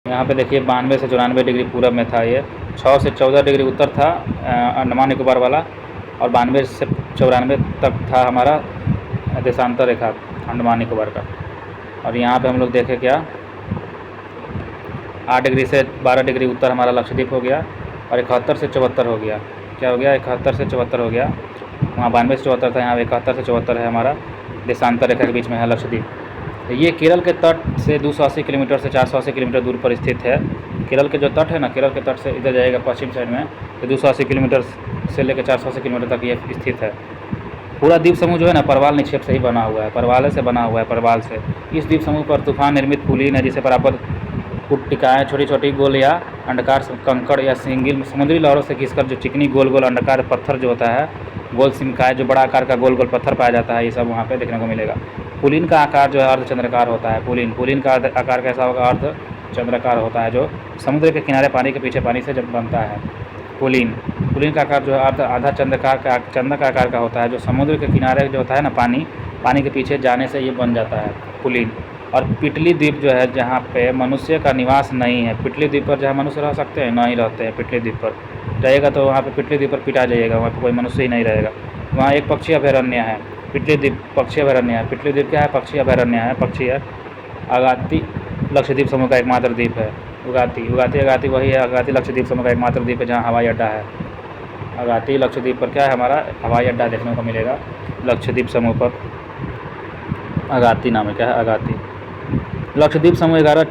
यहाँ पे देखिए 92 से 94 डिग्री पूरब में था ये। 6 से 14 डिग्री उत्तर था अंडमान निकोबार वाला, और 92 से 94 तक था हमारा देशांतर रेखा अंडमान निकोबार का। और यहाँ पे हम लोग देखे क्या 8 डिग्री से 12 डिग्री उत्तर हमारा लक्षद्वीप हो गया, और 71 से 74 हो गया। क्या हो गया? 71 से 74 हो गया। वहाँ 92 से 74 था, यहाँ 71 से 74 है हमारा देशांतर रेखा के बीच में है लक्षद्वीप। तो ये केरल के तट से 280 किलोमीटर से 480 किलोमीटर दूर पर स्थित है। केरल के जो तट है ना, केरल के तट से इधर जाएगा पश्चिम साइड में, तो 280 किलोमीटर से लेकर 480 किलोमीटर तक ये स्थित है। पूरा द्वीप समूह जो है ना परवाल निक्षेप से ही बना हुआ है, परवाले से बना हुआ है, परवाल से। इस द्वीप समूह पर तूफान निर्मित पुलिन है, जिसे बराबर पुट्टिकाएँ छोटी छोटी गोल या अंडकार कंकड़ या सिंगिल समुद्री लहरों से घिसकर जो चिकनी गोल गोल अंडकार पत्थर जो होता है, गोल सिमकाय जो बड़ा आकार का गोल गोल पत्थर पाया जाता है, ये सब वहाँ पे देखने को मिलेगा। पुलिन का आकार जो है अर्धचंद्राकार होता है। पुलिन का आकार कैसा होगा? अर्धचंद्राकार होता है, जो समुद्र के किनारे पानी के पीछे पानी से जब बनता है। पुलिन का आकार जो है आधा चंद्र का आकार का होता है, जो समुद्र के किनारे जो होता है ना पानी के पीछे जाने से ये बन जाता है पुलिन। और पिटली द्वीप जो है, जहाँ पे मनुष्य का निवास नहीं है, पिटली द्वीप पर जहाँ मनुष्य रह सकते हैं नहीं रहते हैं। पिटली द्वीप पर जाइएगा तो वहाँ पे पिटली द्वीप पर पिटा जाइएगा, वहाँ पे कोई मनुष्य ही नहीं रहेगा। वहाँ एक पक्षी अभयारण्य है, पिटली द्वीप पक्षी अभयारण्य है। पिटली द्वीप क्या है? पक्षी अभयारण्य है, पक्षी है। अगाती लक्षद्वीप समूह का एकमात्र द्वीप है। अगाती वही है। अगाती लक्षद्वीप समूह का एकमात्र द्वीप है जहाँ हवाई अड्डा है। अगाती लक्षद्वीप पर क्या है? हमारा हवाई अड्डा देखने को मिलेगा लक्षद्वीप समूह पर। अगाती नाम है, क्या है? अगाती। लक्षद्वीप समूह 11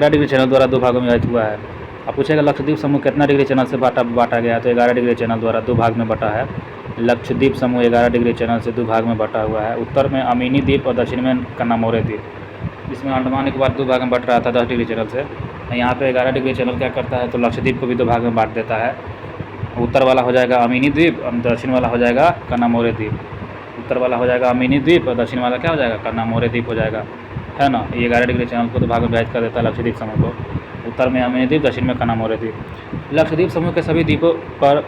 डिग्री चैनल द्वारा 2 भागों में विभाजित हुआ है। अब पूछेगा लक्षद्वीप समूह कितना डिग्री चैनल से बांटा गया, तो 11 डिग्री चैनल द्वारा 2 भाग में बटा है। लक्षद्वीप समूह 11 डिग्री चैनल से 2 भाग में बटा हुआ है। उत्तर में अमीनी द्वीप और दक्षिण में कन्नामोरे द्वीप, जिसमें अंडमान निकोबार 2 भाग में बट रहा था 10 डिग्री चैनल से। यहाँ पे 11 डिग्री चैनल क्या करता है? तो लक्षद्वीप को भी 2 भाग में बांट देता है। उत्तर वाला हो जाएगा अमीनी द्वीप और दक्षिण वाला हो जाएगा कन्नामोरे द्वीप। उत्तर वाला हो जाएगा अमीनी द्वीप और दक्षिण वाला क्या हो जाएगा कन्नामोरे द्वीप हो जाएगा, है ना। ये 11 डिग्री चैनल को तो भाग में विभाजित कर देता है लक्षद्वीप समूह को। उत्तर में अमीनी द्वीप, दक्षिण में कन्नामोरे द्वीप। लक्षद्वीप समूह के सभी द्वीपों पर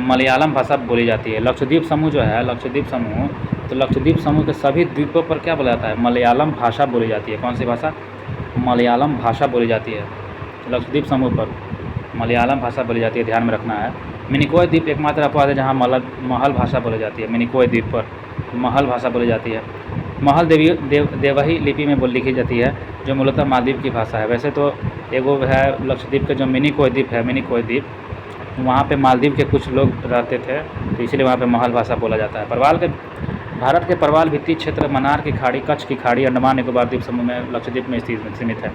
मलयालम भाषा बोली जाती है। लक्षद्वीप समूह जो है, लक्षद्वीप समूह, तो लक्षद्वीप समूह के सभी द्वीपों पर क्या बोला जाता है, मलयालम भाषा बोली जाती है। कौन सी भाषा, मलयालम भाषा बोली जाती है। लक्षद्वीप समूह पर मलयालम भाषा बोली जाती है, ध्यान में रखना है। मिनिकॉय द्वीप एकमात्र अपवाद है जहाँ महल भाषा बोली जाती है। मिनिकॉय द्वीप पर महल भाषा बोली जाती है। महल देवही लिपि में लिखी जाती है, जो मूलतः मालदीव की भाषा है। वैसे तो एगो है लक्षद्वीप के जो मिनिकॉय द्वीप है, मिनिकॉय द्वीप, वहाँ पे मालदीव के कुछ लोग रहते थे, तो इसलिए वहाँ पे महल भाषा बोला जाता है। भारत के प्रवाल भित्ति क्षेत्र मन्नार की खाड़ी, कच्छ की खाड़ी, अंडमान निकोबार द्वीप समूह में लक्षद्वीप में सीमित है।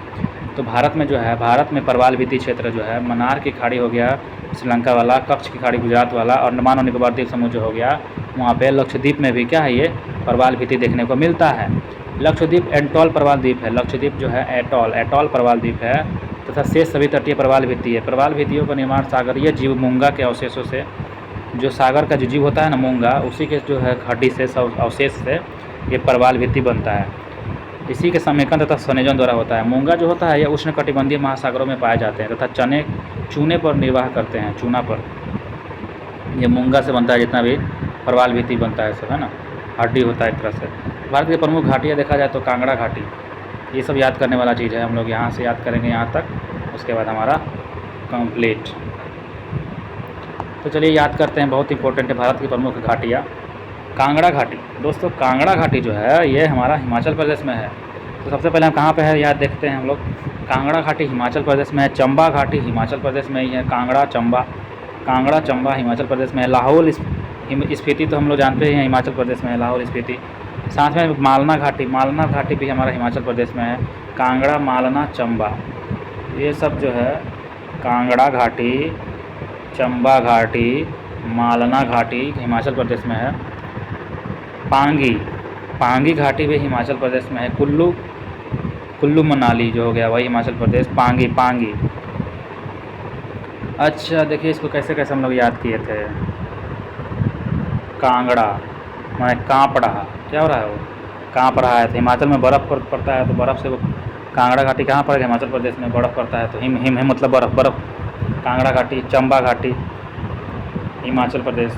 तो भारत में जो है, भारत में प्रवाल भित्ति क्षेत्र जो है, मन्नार की खाड़ी हो गया श्रीलंका वाला, कच्छ की खाड़ी गुजरात वाला, और अंडमान और निकोबार द्वीप समूह जो हो गया, वहाँ पे लक्षद्वीप में भी क्या है, ये प्रवाल भित्ति देखने को मिलता है। लक्षद्वीप एटॉल प्रवाल द्वीप है। लक्षद्वीप जो है एटॉल प्रवाल द्वीप है तथा शेष सभी तटीय प्रवाल भित्ति है। प्रवाल भित्तियों का निर्माण सागरीय जीव मूंगा के अवशेषों से, जो सागर का जो जीव होता है ना मूंगा, उसी के जो है हड्डी से अवशेष से ये प्रवाल भित्ति बनता है। इसी के समेकन तथा संयोजन द्वारा होता है। मूंगा जो होता है यह उष्णकटिबंधीय महासागरों में पाए जाते हैं तथा चूने पर निर्वाह करते हैं, चूना पर। ये मूंगा से बनता है जितना भी प्रवाल भित्ति बनता है सब, है ना, हड्डी होता है एक तरह से। भारत की प्रमुख घाटियाँ देखा जाए तो कांगड़ा घाटी, ये सब याद करने वाला चीज़ है। हम लोग यहाँ से याद करेंगे यहाँ तक, उसके बाद हमारा कंप्लीट। तो चलिए याद करते हैं, बहुत इंपॉर्टेंट है भारत की प्रमुख घाटियाँ। कांगड़ा घाटी, दोस्तों कांगड़ा घाटी जो है ये हमारा हिमाचल प्रदेश में है। तो सबसे पहले हम कहाँ पे है याद देखते हैं हम लोग। कांगड़ा घाटी हिमाचल प्रदेश में है। चंबा घाटी हिमाचल प्रदेश में ही है। कांगड़ा चंबा हिमाचल प्रदेश में है। लाहौल स्पीति तो हम लोग जानते ही हैं हिमाचल प्रदेश में है, लाहौल स्पीति। साथ में मालना घाटी भी हमारा हिमाचल प्रदेश में है। कांगड़ा, मालना, चंबा, ये सब जो है कांगड़ा घाटी, चंबा घाटी, मालना घाटी हिमाचल प्रदेश में है। पांगी घाटी भी हिमाचल प्रदेश में है। कुल्लू मनाली जो हो गया वही हिमाचल प्रदेश। पांगी। अच्छा देखिए इसको कैसे कैसे हम लोग याद किए थे। कांगड़ा माने काँप रहा, क्या हो रहा है वो, काँप रहा है। तो हिमाचल में बर्फ़ पड़ता है, तो बर्फ़ से वो कांगड़ा घाटी कहाँ पड़ेगा, हिमाचल प्रदेश में बर्फ़ पड़ता है, तो हिम मतलब बर्फ़। कांगड़ा घाटी, चंबा घाटी हिमाचल प्रदेश,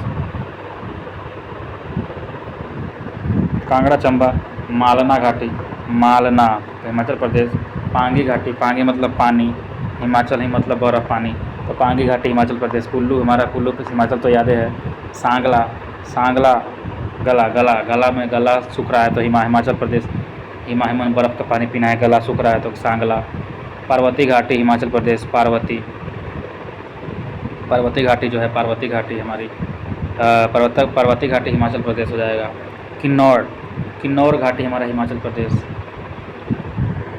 कांगड़ा चंबा। मालना घाटी, मालना तो हिमाचल प्रदेश। पांगी घाटी, पांगी मतलब पानी, हिमाचल ही मतलब बर्फ़ पानी, तो पांगी घाटी हिमाचल प्रदेश। कुल्लू, हमारा कुल्लू तो हिमाचल तो याद है। सांगला गला में गला सूख रहा है तो हिमाचल प्रदेश। हिम बर्फ़ का पानी पीना है, गला सूख रहा है तो सांगला। पार्वती घाटी हिमाचल प्रदेश। पार्वती घाटी जो है, पार्वती घाटी हमारी पार्वती घाटी हिमाचल प्रदेश हो जाएगा। किन्नौर घाटी हमारा हिमाचल प्रदेश।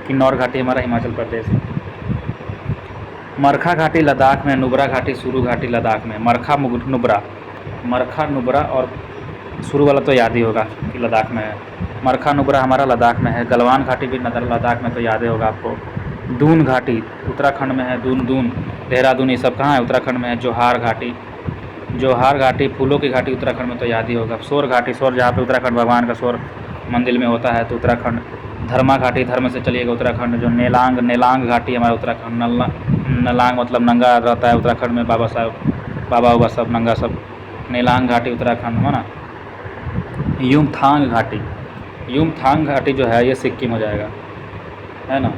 किन्नौर घाटी हमारा हिमाचल प्रदेश। मरखा घाटी लद्दाख में। नुब्रा घाटी, सुरू घाटी लद्दाख में। मरखा नुब्रा और सुरू वाला तो याद ही होगा कि लद्दाख में है। मरखा नुब्रा हमारा लद्दाख में है। गलवान घाटी भी लद्दाख में तो याद ही होगा आपको। दून घाटी उत्तराखंड में है। दून देहरादून ये सब कहाँ है, उत्तराखंड में है। जोहार घाटी फूलों की घाटी उत्तराखंड में तो याद ही होगा। सोर घाटी, सोर जहाँ पे उत्तराखंड भगवान का सोर मंदिर में होता है तो उत्तराखंड। धर्मा घाटी, धर्म से चलिएगा उत्तराखंड। जो नेलांग घाटी हमारा उत्तराखंड। नलांग मतलब नंगा रहता है उत्तराखंड में, बाबा सब नंगा सब। नेलांग घाटी उत्तराखंड है ना। युमथांग घाटी जो है ये सिक्किम हो जाएगा, है ना।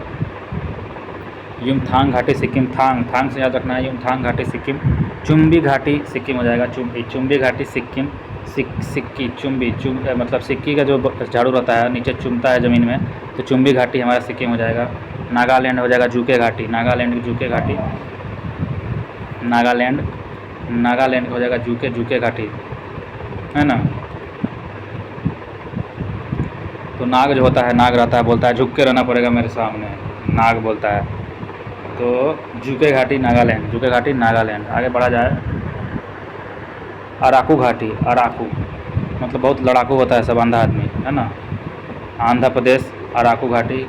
युमथांग घाटी सिक्किम, थांग से याद रखना है। युमथांग घाटी सिक्किम। चुम्बी घाटी सिक्किम हो जाएगा। चुम्बी घाटी सिक्किम। चुम्बी मतलब सिक्की का जो झाड़ू रहता है नीचे चुमता है ज़मीन में, तो चुम्बी घाटी हमारा सिक्किम हो जाएगा। नागालैंड हो जाएगा जूके घाटी। नागालैंड की जूके घाटी, नागालैंड हो जाएगा जूके घाटी, है ना। तो नाग जो होता है, नाग रहता है, बोलता है झुक के रहना पड़ेगा मेरे सामने, नाग बोलता है। तो जूके घाटी नागालैंड। आगे बढ़ा जाए। अराकू घाटी, अराकू मतलब बहुत लड़ाकू होता है सब, अंधा आदमी, है ना। आंध्र प्रदेश अराकू घाटी।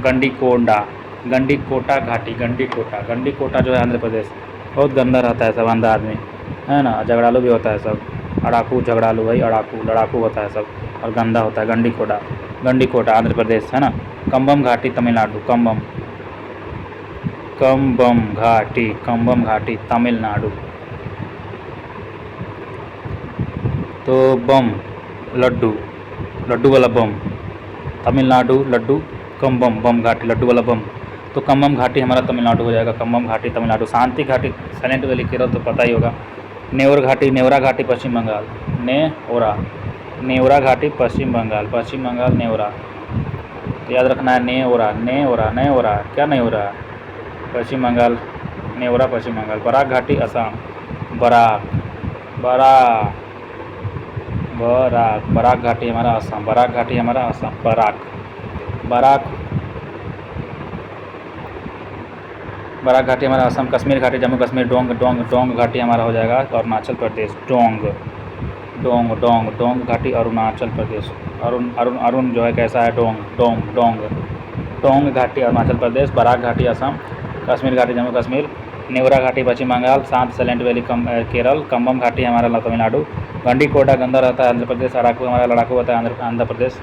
गंडीकोटा घाटी, गंडीकोटा जो है आंध्र प्रदेश, बहुत गंदा रहता है सब, अंधा आदमी, है ना। झगड़ालू भी होता है सब, अड़ाकू झगड़ालू भाई, अड़ाकू लड़ाकू होता है सब, और गंदा होता है गंडीकोटा। गंडीकोटा आंध्र प्रदेश है ना। कंबम घाटी तमिलनाडु, कंबम, कंबम घाटी तमिलनाडु। तो बम, लड्डू, लड्डू वाला बम, तमिलनाडु लड्डू, कंबम बम घाटी लड्डू वाला बम। तो कंबम घाटी हमारा तमिलनाडु हो जाएगा, कंबम घाटी तमिलनाडु। शांति घाटी साइलेंट वैली केरल तो पता ही होगा। नेवर घाटी, नेवरा घाटी पश्चिम बंगाल, नेवरा, नेवरा घाटी पश्चिम बंगाल, पश्चिम बंगाल नेवरा। तो याद रखना है नेवरा, नेवरा, नेवरा, क्या नेवरा, पश्चिम बंगाल, नेवरा पश्चिम बंगाल। बराक घाटी असम, बराक, बराक, बराक, बराक घाटी हमारा असम, बराक घाटी हमारा असम, बराक, बराक, बराक घाटी हमारा असम। कश्मीर घाटी Jammu Kashmir, Dong, Dong, Dong घाटी हमारा हो जाएगा Arunachal Pradesh, Dong, Dong, Dong, Dong घाटी अरुणाचल प्रदेश। अरुण, अरुण, अरुण जो है कैसा है, डोंग, डोंग, डोंग, डोंग घाटी अरुणाचल प्रदेश। बराक घाटी असम, कश्मीर घाटी जम्मू कश्मीर, नेवरा घाटी पश्चिम बंगाल, शांत साइलेंट वैली केरल, कंबम घाटी हमारा तमिलनाडु, गंडीकोटा गंदा रहता है आंध्र प्रदेश, अराकू हमारा लड़ाकू होता है आंध्र प्रदेश।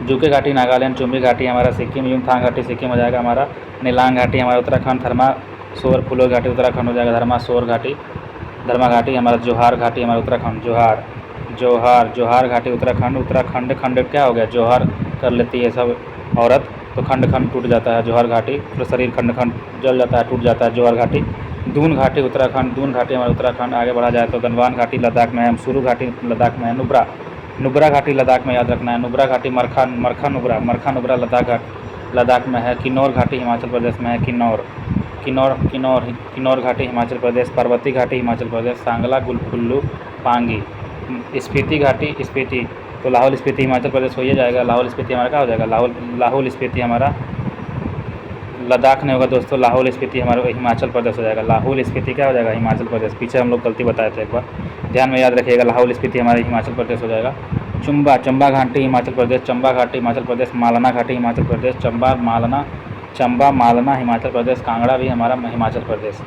जुके घाटी नागालैंड, चुम्बी घाटी हमारा सिक्किम, युमथांग घाटी सिक्किम हो जाएगा हमारा। नीलांग घाटी हमारा उत्तराखंड, धर्मासोर फुलो घाटी उत्तराखंड हो जाएगा, धर्मासोर घाटी, धर्मा घाटी हमारा। जोहार घाटी हमारा उत्तराखंड, जोहार, जोहार, जोहार घाटी उत्तराखंड, उत्तराखंड खंड क्या हो गया, जोहार कर लेती है सब औरत तो खंड खंड टूट जाता है जोहार घाटी, पूरा शरीर खंड खंड जल जाता है, टूट जाता है जोहार घाटी। दून घाटी उत्तराखंड, दून घाटी हमारा उत्तराखंड। आगे बढ़ा जाए तो गनवान घाटी लद्दाख में है, सुरु घाटी लद्दाख में है, नुब्रा, नुब्रा घाटी लद्दाख में याद रखना है, नुब्रा घाटी मरखा, मरखा नुब्रा, मरखा नुब्रा लद्दाख में है। किन्नौर घाटी हिमाचल प्रदेश में है, किन्नौर, किन्नौर, किन्नौर, किन्नौर घाटी हिमाचल प्रदेश। पर्वती घाटी हिमाचल प्रदेश, सांगला, कुल्लू, पांगी। स्पीति घाटी, स्पीति, तो लाहौल स्पीति हिमाचल प्रदेश हो ही जाएगा। लाहौल स्पीति हमारा क्या हो जाएगा, लाहौल, लाहौल स्पीति हमारा लद्दाख नहीं होगा दोस्तों, लाहौल स्पीति हमारा हिमाचल प्रदेश हो जाएगा। लाहौल स्पीति क्या हो जाएगा, हिमाचल प्रदेश। पीछे हम लोग गलती बताए थे एक बार, ध्यान में याद रखिएगा, लाहौल स्पीति हमारे हिमाचल प्रदेश हो जाएगा। चंबा, चंबा घाटी हिमाचल प्रदेश, चंबा घाटी हिमाचल प्रदेश। मालना घाटी हिमाचल प्रदेश, चंबा, मालना, चंबा, मालना हिमाचल प्रदेश। कांगड़ा भी हमारा हिमाचल प्रदेश।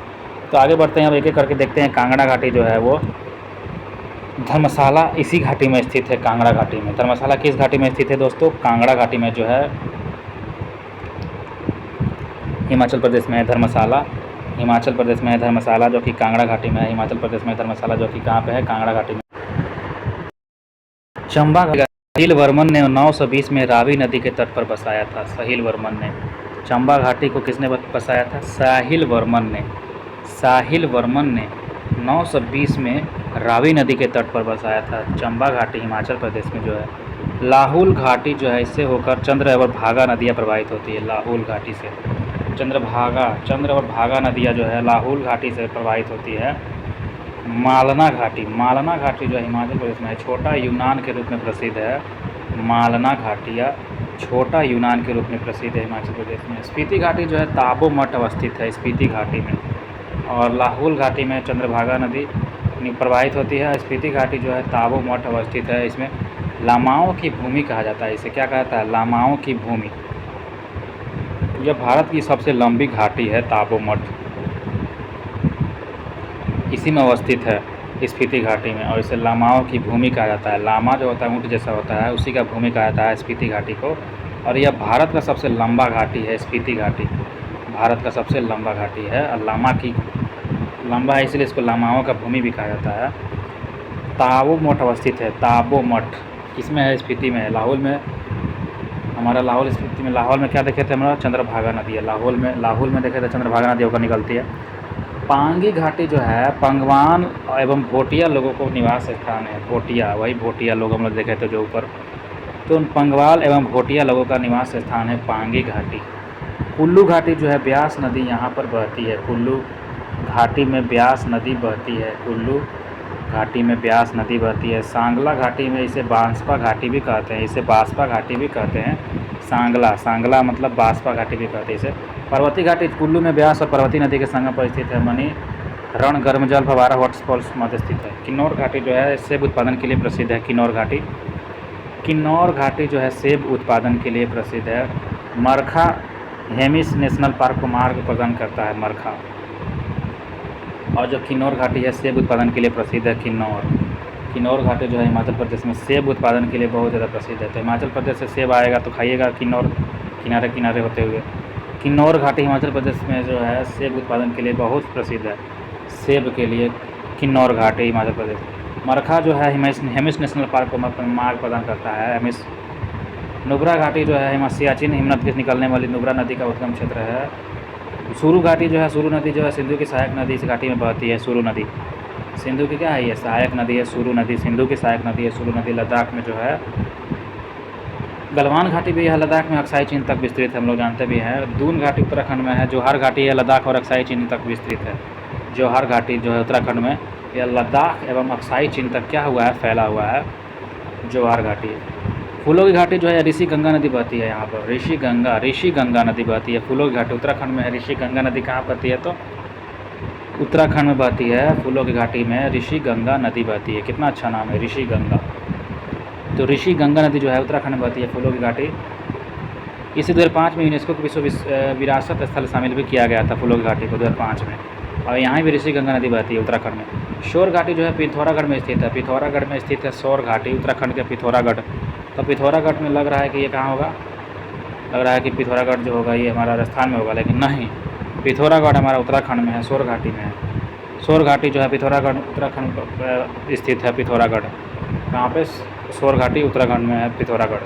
तो आगे बढ़ते हैं, अब एक एक करके देखते हैं। कांगड़ा घाटी जो है वो धर्मशाला इसी घाटी में स्थित है, कांगड़ा घाटी में। धर्मशाला किस घाटी में स्थित है दोस्तों, कांगड़ा घाटी में जो है हिमाचल प्रदेश में है धर्मशाला, हिमाचल प्रदेश में है धर्मशाला जो कि कांगड़ा घाटी में है। हिमाचल प्रदेश में धर्मशाला जो कि कहाँ पे है, कांगड़ा घाटी में। चंबा साहिल वर्मन ने 920 में रावी नदी के तट पर बसाया था। साहिल वर्मन ने चंबा घाटी को किसने बसाया था, साहिल वर्मन ने, साहिल वर्मन ने 920 में रावी नदी के तट पर बसाया था। चंबा घाटी हिमाचल प्रदेश में जो है। लाहुल घाटी जो है इससे होकर चंद्र और भागा नदियाँ प्रवाहित होती है। लाहुल घाटी से चंद्र और भागा नदियाँ जो है लाहुल घाटी से प्रवाहित होती है। मालना घाटी, मालना घाटी जो है हिमाचल प्रदेश में है, छोटा यूनान के रूप में प्रसिद्ध है। मालना घाटी या छोटा यूनान के रूप में प्रसिद्ध है हिमाचल प्रदेश में। स्पीति घाटी जो है ताबो मठ अवस्थित है स्पीति घाटी में, और लाहुल घाटी में चंद्रभागा नदी प्रवाहित होती है। स्पीति घाटी जो है ताबो मठ अवस्थित है। इसमें लामाओं की भूमि कहा जाता है, इसे क्या कहता है, लामाओं की भूमि। यह भारत की सबसे लंबी घाटी है ताबो मठ, इसी में अवस्थित है स्पीति घाटी में, और इसे लामाओं की भूमि कहा जाता है। लामा जो होता है ऊँट जैसा होता है, उसी का भूमि कहा जाता है स्पीति घाटी को। और यह भारत का सबसे लंबा घाटी है स्पीति घाटी, भारत का सबसे लंबा घाटी है। और लामा की लंबा है इसलिए इसको लामाओं का भूमि भी कहा जाता है। ताबो मठ अवस्थित है, ताबो मठ किसमें है, स्पीति में है। लाहौल में हमारा, लाहौल स्पीति में, लाहौल में क्या देखे थे हमारा, चंद्रभागा नदी है। लाहौल में देखे थे चंद्रभागा नदी होकर निकलती है। पांगी घाटी जो है पंगवान एवं भोटिया लोगों को निवास स्थान है। भोटिया, वही भोटिया लोग हम लोग देखे थे जो ऊपर, तो उन पंगवाल एवं भोटिया लोगों का निवास स्थान है पांगी घाटी। कुल्लू घाटी जो है ब्यास नदी यहाँ पर बहती है। कुल्लू घाटी में ब्यास नदी बहती है, कुल्लू घाटी में ब्यास नदी बहती है। सांगला घाटी में इसे बांसपा घाटी भी कहते हैं, इसे बांसपा घाटी भी कहते हैं। सांगला, सांगला मतलब बांसपा घाटी भी कहते हैं इसे। पर्वती घाटी कुल्लू में ब्यास और पर्वती नदी के संगम पर स्थित है। मणि रण गर्म जल फवारा वाटरफॉल्स मध्य स्थित है। किन्नौर घाटी जो है सेब उत्पादन के लिए प्रसिद्ध है। किन्नौर घाटी, किन्नौर घाटी जो है सेब उत्पादन के लिए प्रसिद्ध है। मरखा हेमिस नेशनल पार्क को मार्ग प्रदान करता है। मरखा, और जो किन्नौर घाटी है सेब उत्पादन के लिए प्रसिद्ध है। किन्नौर घाटी जो है हिमाचल प्रदेश में सेब उत्पादन के लिए बहुत ज़्यादा प्रसिद्ध है। तो हिमाचल प्रदेश से सेब आएगा तो खाइएगा किन्नौर किनारे किनारे होते हुए। किन्नौर घाटी हिमाचल प्रदेश में जो है सेब उत्पादन के लिए बहुत प्रसिद्ध है। सेब के लिए किन्नौर घाटी हिमाचल प्रदेश। मरखा जो है हेमिस नेशनल पार्क को मार्ग प्रदान करता है। हेमिस नुब्रा घाटी जो है सियाचिन हिमनद से निकलने वाली नुब्रा नदी का उद्गम क्षेत्र है। सुरू घाटी जो है सुरू नदी जो है सिंधु की सहायक नदी इस घाटी में बहती है। सुरू नदी सिंधु की क्या है, ये सहायक नदी है। सुरू नदी सिंधु की सहायक नदी है। सुरू नदी लद्दाख में जो है। गलवान घाटी भी है लद्दाख में अक्साई चीन तक विस्तृत है, हम लोग जानते भी हैं। दून घाटी उत्तराखंड में है। जोहार घाटी है लद्दाख और अक्साई चीन तक विस्तृत है। जोहार घाटी जो है उत्तराखंड में, यह लद्दाख एवं अक्साई चीन तक क्या हुआ है, फैला हुआ है जोहार घाटी। फूलों की घाटी जो है ऋषि गंगा नदी बहती है यहाँ पर। ऋषि गंगा नदी बहती है। फूलों की घाटी उत्तराखंड में है। ऋषि गंगा नदी कहाँ बहती है, तो उत्तराखंड में बहती है। फूलों की घाटी में ऋषि गंगा नदी बहती है। कितना अच्छा नाम है, ऋषि गंगा। तो ऋषि गंगा नदी जो है उत्तराखंड में बहती है, फूलों की घाटी। इसी 2005 में यूनेस्को के विश्व विरासत स्थल शामिल भी किया गया था फूलों की घाटी को 2005 में। और यहाँ भी ऋषि गंगा नदी बहती है उत्तराखंड में। शोर घाटी जो है पिथौरागढ़ में स्थित है। पिथौरागढ़ में स्थित है शोर घाटी, उत्तराखंड के पिथौरागढ़। तो पिथौरागढ़ में लग रहा है कि ये कहाँ होगा, लग रहा है कि पिथौरागढ़ जो होगा ये हमारा राजस्थान में होगा, लेकिन नहीं, पिथौरागढ़ हमारा उत्तराखंड में है, शोर घाटी में है। शोर घाटी जो है पिथौरागढ़ उत्तराखंड स्थित है। पिथौरागढ़ कहाँ पे, शोर घाटी उत्तराखंड में है पिथौरागढ़,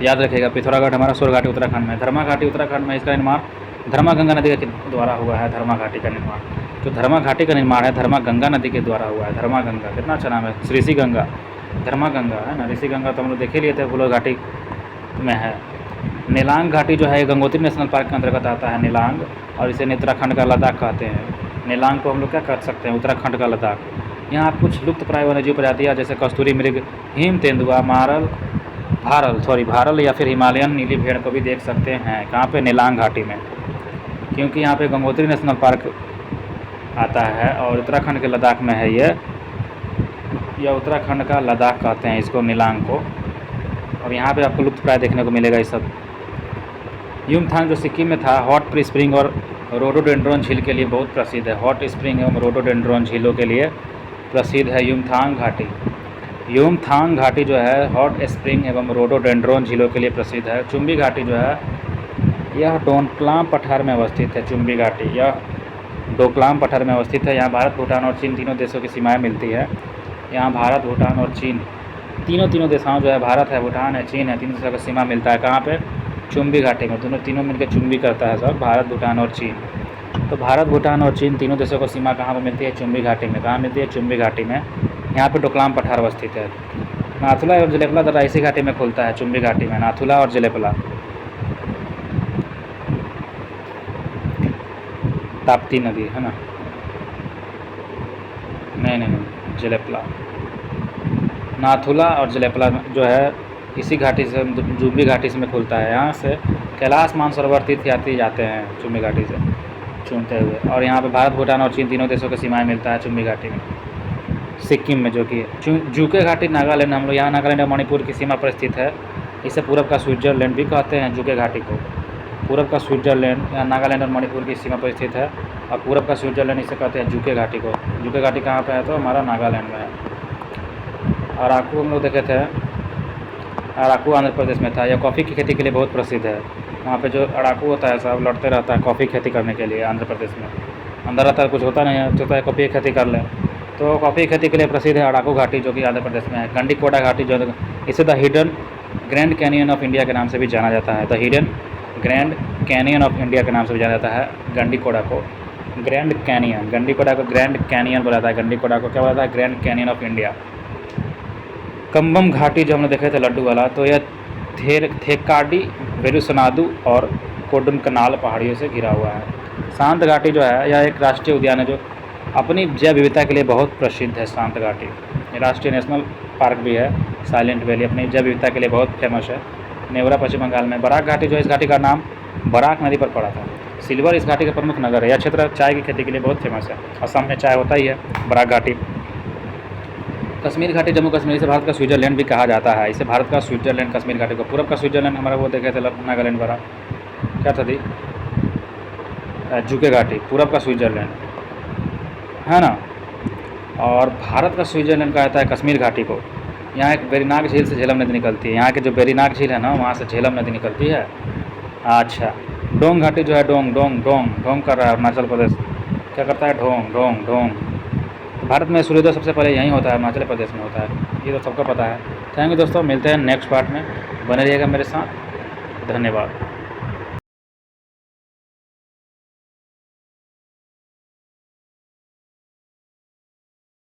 याद रखिएगा। पिथौरागढ़ हमारा शोर घाटी उत्तराखंड में। धर्मा घाटी उत्तराखंड में, इसका निर्माण धर्मा गंगा नदी के द्वारा हुआ है। धर्मा घाटी का निर्माण, जो धर्मा घाटी का निर्माण है धर्मा गंगा नदी के द्वारा हुआ है। धर्मा गंगा कितना अच्छा नाम है, ऋषि गंगा, धर्मा गंगा है ना। ऋषि गंगा तो हम लोग देखे लिए थे, फूलों घाटी में है। नीलांग घाटी जो है गंगोत्री नेशनल पार्क के अंतर्गत आता है नीलांग, और इसे उत्तराखंड का लद्दाख कहते हैं। नीलांग को हम लोग क्या कर सकते हैं, उत्तराखंड का लद्दाख। यहाँ कुछ लुप्त प्राय वन्यजीव प्रजातियाँ जैसे कस्तूरी मृग, हिम तेंदुआ, भारल या फिर हिमालयन नीली भेड़ को भी देख सकते हैं। कहाँ पे, नीलांग घाटी में, क्योंकि यहाँ पे गंगोत्री नेशनल पार्क आता है और उत्तराखंड के लद्दाख में है ये। यह उत्तराखंड का लद्दाख कहते हैं इसको, नीलांग को। और यहाँ पे आपको लुप्त प्राय देखने को मिलेगा ये सब। युमथांग जो सिक्किम में था, हॉट स्प्रिंग और रोडोडेंड्रॉन झील के लिए बहुत प्रसिद्ध है। हॉट स्प्रिंग एवं रोडोडेंड्रॉन झीलों के लिए प्रसिद्ध है युमथांग घाटी। युमथांग घाटी जो है हॉट स्प्रिंग एवं रोडोडेंड्रॉन झीलों के लिए प्रसिद्ध है। चुम्बी घाटी जो है यह डोकलाम पठार में अवस्थित है। चुम्बी घाटी यह डोकलाम पठार में अवस्थित है। यहाँ भारत, भूटान और चीन तीनों देशों की सीमाएँ मिलती है। यहाँ भारत, भूटान और चीन तीनों देशों जो है, भारत है, भूटान है, चीन है, तीन देशों का सीमा मिलता है। कहाँ पे, चुम्बी घाटी में। तीनों मिलकर चुम्बी करता है सब, भारत, भूटान और चीन। तो भारत, भूटान और चीन तीनों देशों को सीमा कहाँ पर मिलती है, चुम्बी घाटी में। कहाँ मिलती है, चुम्बी घाटी में। यहाँ पे डोकलाम पठार अवस्थित है। नाथुला और जलेपला तथा इसी घाटी में खुलता है, चुम्बी घाटी में, नाथुला और जलेपला। ताप्ती नदी है ना, नहीं, जलेपला, नाथुला और जलेपला जो है इसी घाटी से, चुम्बी घाटी से में खुलता है। यहाँ से कैलाश मानसरोवर तीर्थयात्री जाते हैं चुम्बी घाटी से चूमते हुए। और यहाँ पे भारत, भूटान और चीन तीनों देशों की सीमाएं मिलता है चुम्बी घाटी में। सिक्किम में जो कि जूके घाटी नागालैंड, हम लोग यहाँ नागालैंड और मणिपुर की सीमा पर स्थित है। इसे पूरब का स्विट्जरलैंड भी कहते हैं। जूके घाटी को पूरब का स्विट्जरलैंड, यहाँ नागालैंड और मणिपुर की सीमा पर स्थित है। और पूरब का स्विट्जरलैंड इसे कहते हैं जूके घाटी को। जूके घाटी कहाँ पे है, तो हमारा नागालैंड में है। अराकू हम लोग देखे थे, अराकू आंध्र प्रदेश में था। यह कॉफ़ी की खेती के लिए बहुत प्रसिद्ध है। वहाँ पे जो अराकू होता है सब लौटते रहता है कॉफ़ी खेती करने के लिए आंध्र प्रदेश में। अंदर रहता है, कुछ होता नहीं है, सोचता है कॉफ़ी की खेती कर लें। तो कॉफ़ी खेती के लिए प्रसिद्ध है अराकू घाटी, जो कि आंध्र प्रदेश में है। गंडीकोटा घाटी जो, इसे the hidden grand canyon of India के नाम से भी जाना जाता है। The hidden grand canyon of India के नाम से भी जाना जाता है गंडीकोटा को। ग्रैंड कैनियन, गंडीकोटा को ग्रैंड कैनियन बोला जाता है। गंडीकोटा को क्या बोला जाता है, grand canyon of India. Cumbum घाटी जो हमने देखे थे लड्डू वाला, तो यह थेक्काडी, वेलुसनाडु और कोडुनकनाल पहाड़ियों से घिरा हुआ है। शांत घाटी जो है यह एक राष्ट्रीय उद्यान है जो अपनी जैव विविधता के लिए बहुत प्रसिद्ध है। शांत घाटी राष्ट्रीय नेशनल पार्क भी है। साइलेंट वैली अपनी जैव विविधता के लिए बहुत फेमस है। नेवरा पश्चिम बंगाल में। बराक घाटी जो है, इस घाटी का नाम बराक नदी पर पड़ा था। सिल्वर इस घाटी का प्रमुख नगर है। यह क्षेत्र चाय की खेती के लिए बहुत फेमस है। असम में चाय होता ही है। बराक घाटी। कश्मीर घाटी जम्मू कश्मीर से भारत का स्विट्जरलैंड भी कहा जाता है। इसे भारत का स्विट्जरलैंड, कश्मीर घाटी को। पूरब का स्विट्जरलैंड हमारा वो देखे थे नागालैंड वाला, क्या था दी, जूके घाटी, पूरब का स्विट्जरलैंड। है ना। और भारत का स्विट्ज़रलैंड कहता है कश्मीर घाटी को। यहाँ एक वेरीनाग झील से झेलम नदी निकलती है, यहाँ की जो वेरीनाग झील है ना वहाँ से झेलम नदी निकलती है। अच्छा, डोंग घाटी जो है डोंग डोंग डोंग डोंग कर रहा है अरुणाचल प्रदेश, क्या करता है ढोंग ढोंग ढोंग। तो भारत में सूर्योदय सबसे पहले यहीं होता है, अरुणाचल प्रदेश में होता है, ये तो सबको पता है। थैंक यू दोस्तों, मिलते हैं नेक्स्ट पार्ट में, बने रहिएगा मेरे साथ, धन्यवाद।